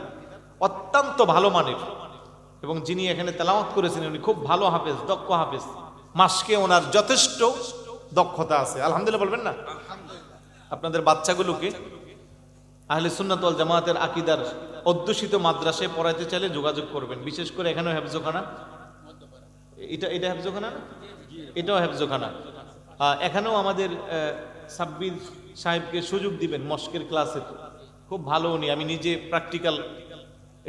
অত্যন্ত ভালো মানের, এবং যিনি এখানে তেলাওয়াত করেছেন উনি খুব ভালো হাফেজ, দক্ষ হাফেজ, মাসকে ওনার যথেষ্ট দক্ষতা আছে, আলহামদুলিল্লাহ বলবেন না? আপনাদের বাচ্চাগুলোকে আহলে সুন্নাত ওয়াল জামাতের আকীদার অধ্যুষিত মাদ্রাসায় পড়াইতে চাইলে যোগাযোগ করবেন। বিশেষ করে এখানেও হেফজখানা, এটা হেফজখানা, এটাও হেফজখানা, এখানেও আমাদের সাব্বির সাহেবকে সুযোগ দিবেন মস্কের ক্লাসের, খুব ভালো উনি, আমি নিজে প্র্যাকটিক্যাল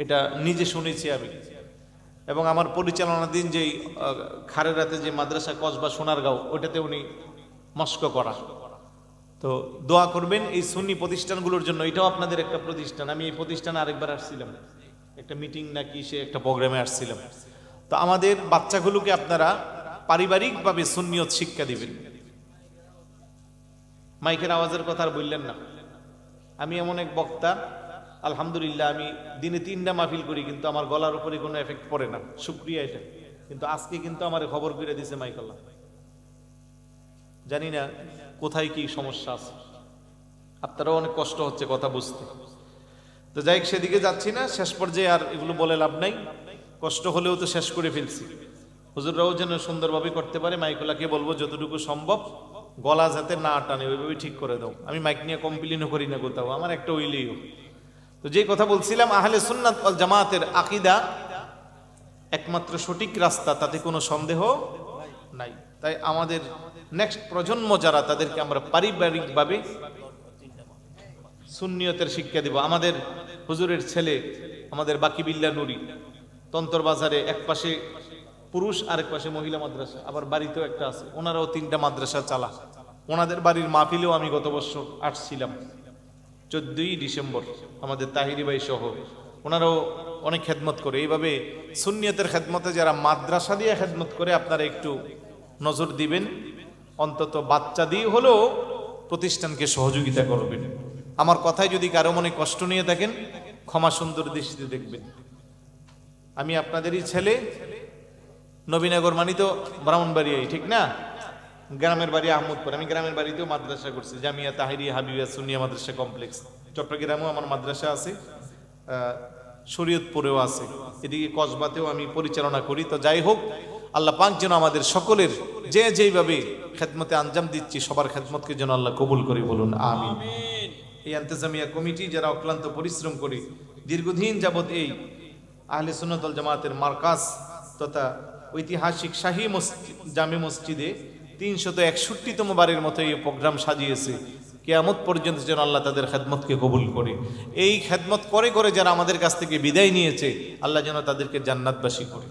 এটা নিজে শুনেছি আমি, এবং আমার পরিচালনাধীন যেই খারের রাতে যে মাদ্রাসা কসবা সোনারগাঁও, ওইটাতে উনি মস্ক করা। তো দোয়া করবেন এই সুন্নি প্রতিষ্ঠানগুলোর জন্য। এটাও আপনাদের একটা প্রতিষ্ঠান, আমি এই প্রতিষ্ঠানে আরেকবার আসছিলাম, একটা মিটিং নাকি সে একটা প্রোগ্রামে আসছিলাম। তো আমাদের বাচ্চাগুলোকে আপনারা পারিবারিকভাবে সুন্নিয়ত শিক্ষা দিবেন। মাইকের আওয়াজের কথা আর বললেন না, আমি এমন এক বক্তা, আলহামদুলিল্লাহ আমি দিনে 3টা মাহফিল করি, কিন্তু আমার গলার উপরে কোনো এফেক্ট পড়ে না, শুকরিয়া এটা। কিন্তু আজকে কিন্তু আমার খবর করে দিছে মাইকাল্লাহ, জানি না কোথায় কি সমস্যা আছে, আপনারাও অনেক কষ্ট হচ্ছে কথা বুঝতে। তো যাই হোক, সেদিকে যাচ্ছি না, শেষ পর্যায়ে আর এগুলো বলে লাভ নাই, কষ্ট হলেও তো শেষ করে ফেলছি। হুজুররাও যেন সুন্দরভাবে করতে পারে, মাইকুল্লাহকে বলবো যতটুকু সম্ভব গলা যাতে না টানে ওইভাবে ঠিক করে দাও। আমি মাইক নিয়ে কমপ্লেনও করি না কোথাও, আমার একটা উইলেই হোক। তো যে কথা বলছিলাম, আহলে সুন্নাত ওয়াল জামাতের আকীদা একমাত্র সঠিক রাস্তা, তাতে কোনো সন্দেহ নাই। তাই আমাদের নেক্সট প্রজন্ম যারা, তাদেরকে আমরা পারিবারিকভাবে সুন্নিয়তের শিক্ষা দিব। আমাদের হুজুরের ছেলে, আমাদের বাকিবিল্লাহ নুরি, তন্তর বাজারে এক পাশে পুরুষ আরেক পাশে মহিলা মাদ্রাসা, আবার বাড়িতেও একটা আছে, ওনারাও 3টা মাদ্রাসা চালা। ওনাদের বাড়ির মাহফিলেও আমি গত বছর আসছিলাম, 14ই ডিসেম্বর, আমাদের তাহিরি ভাই সহ, ওনারাও অনেক খেদমত করে। এইভাবে সুন্নিয়তের খেদমতে যারা মাদ্রাসা দিয়ে খেদমত করে, আপনারা একটু নজর দিবেন, অন্তত বাচ্চা দিয়ে হলেও প্রতিষ্ঠানকে সহযোগিতা করবেন। আমার কথায় যদি কারো মনে কষ্ট নিয়ে থাকেন, ক্ষমা সুন্দর দৃষ্টিতে দেখবেন। আমি আপনাদেরই ছেলে, নবীনগর মানি তো ব্রাহ্মণবাড়িয়াই, ঠিক না? গ্রামের বাড়ি আহমদপুর, আমি গ্রামের বাড়িতেও মাদ্রাসা করছি, জামিয়া তাহিরিয়া হাবিবিয়া সুন্নিয়া মাদ্রাসা কমপ্লেক্স। চট্টগ্রামেও আমার মাদ্রাসা আছে, শরীয়তপুরেও আছে, এদিকে কসবাতেও আমি পরিচালনা করি। তো যাই হোক, আল্লাহ পাক যেন আমাদের সকলের যে যেইভাবে খেদমতে আঞ্জাম দিচ্ছি সবার খেদমতকে যেন আল্লাহ কবুল করে, বলুন আমিন। এই ইন্তেজামিয়া কমিটি যারা অক্লান্ত পরিশ্রম করে দীর্ঘদিন যাবৎ এই আহলে সুন্নাত ওয়াল জামাতের মার্কাজ তথা ঐতিহাসিক শাহী জামে মসজিদে 361তম বারের মতো এই প্রোগ্রাম সাজিয়েছে, কিয়ামত পর্যন্ত যেন আল্লাহ তাদের খেদমতকে কবুল করে। এই খেদমত করে করে যারা আমাদের কাছ থেকে বিদায় নিয়েছে, আল্লাহ যেন তাদেরকে জান্নাতবাসী করে।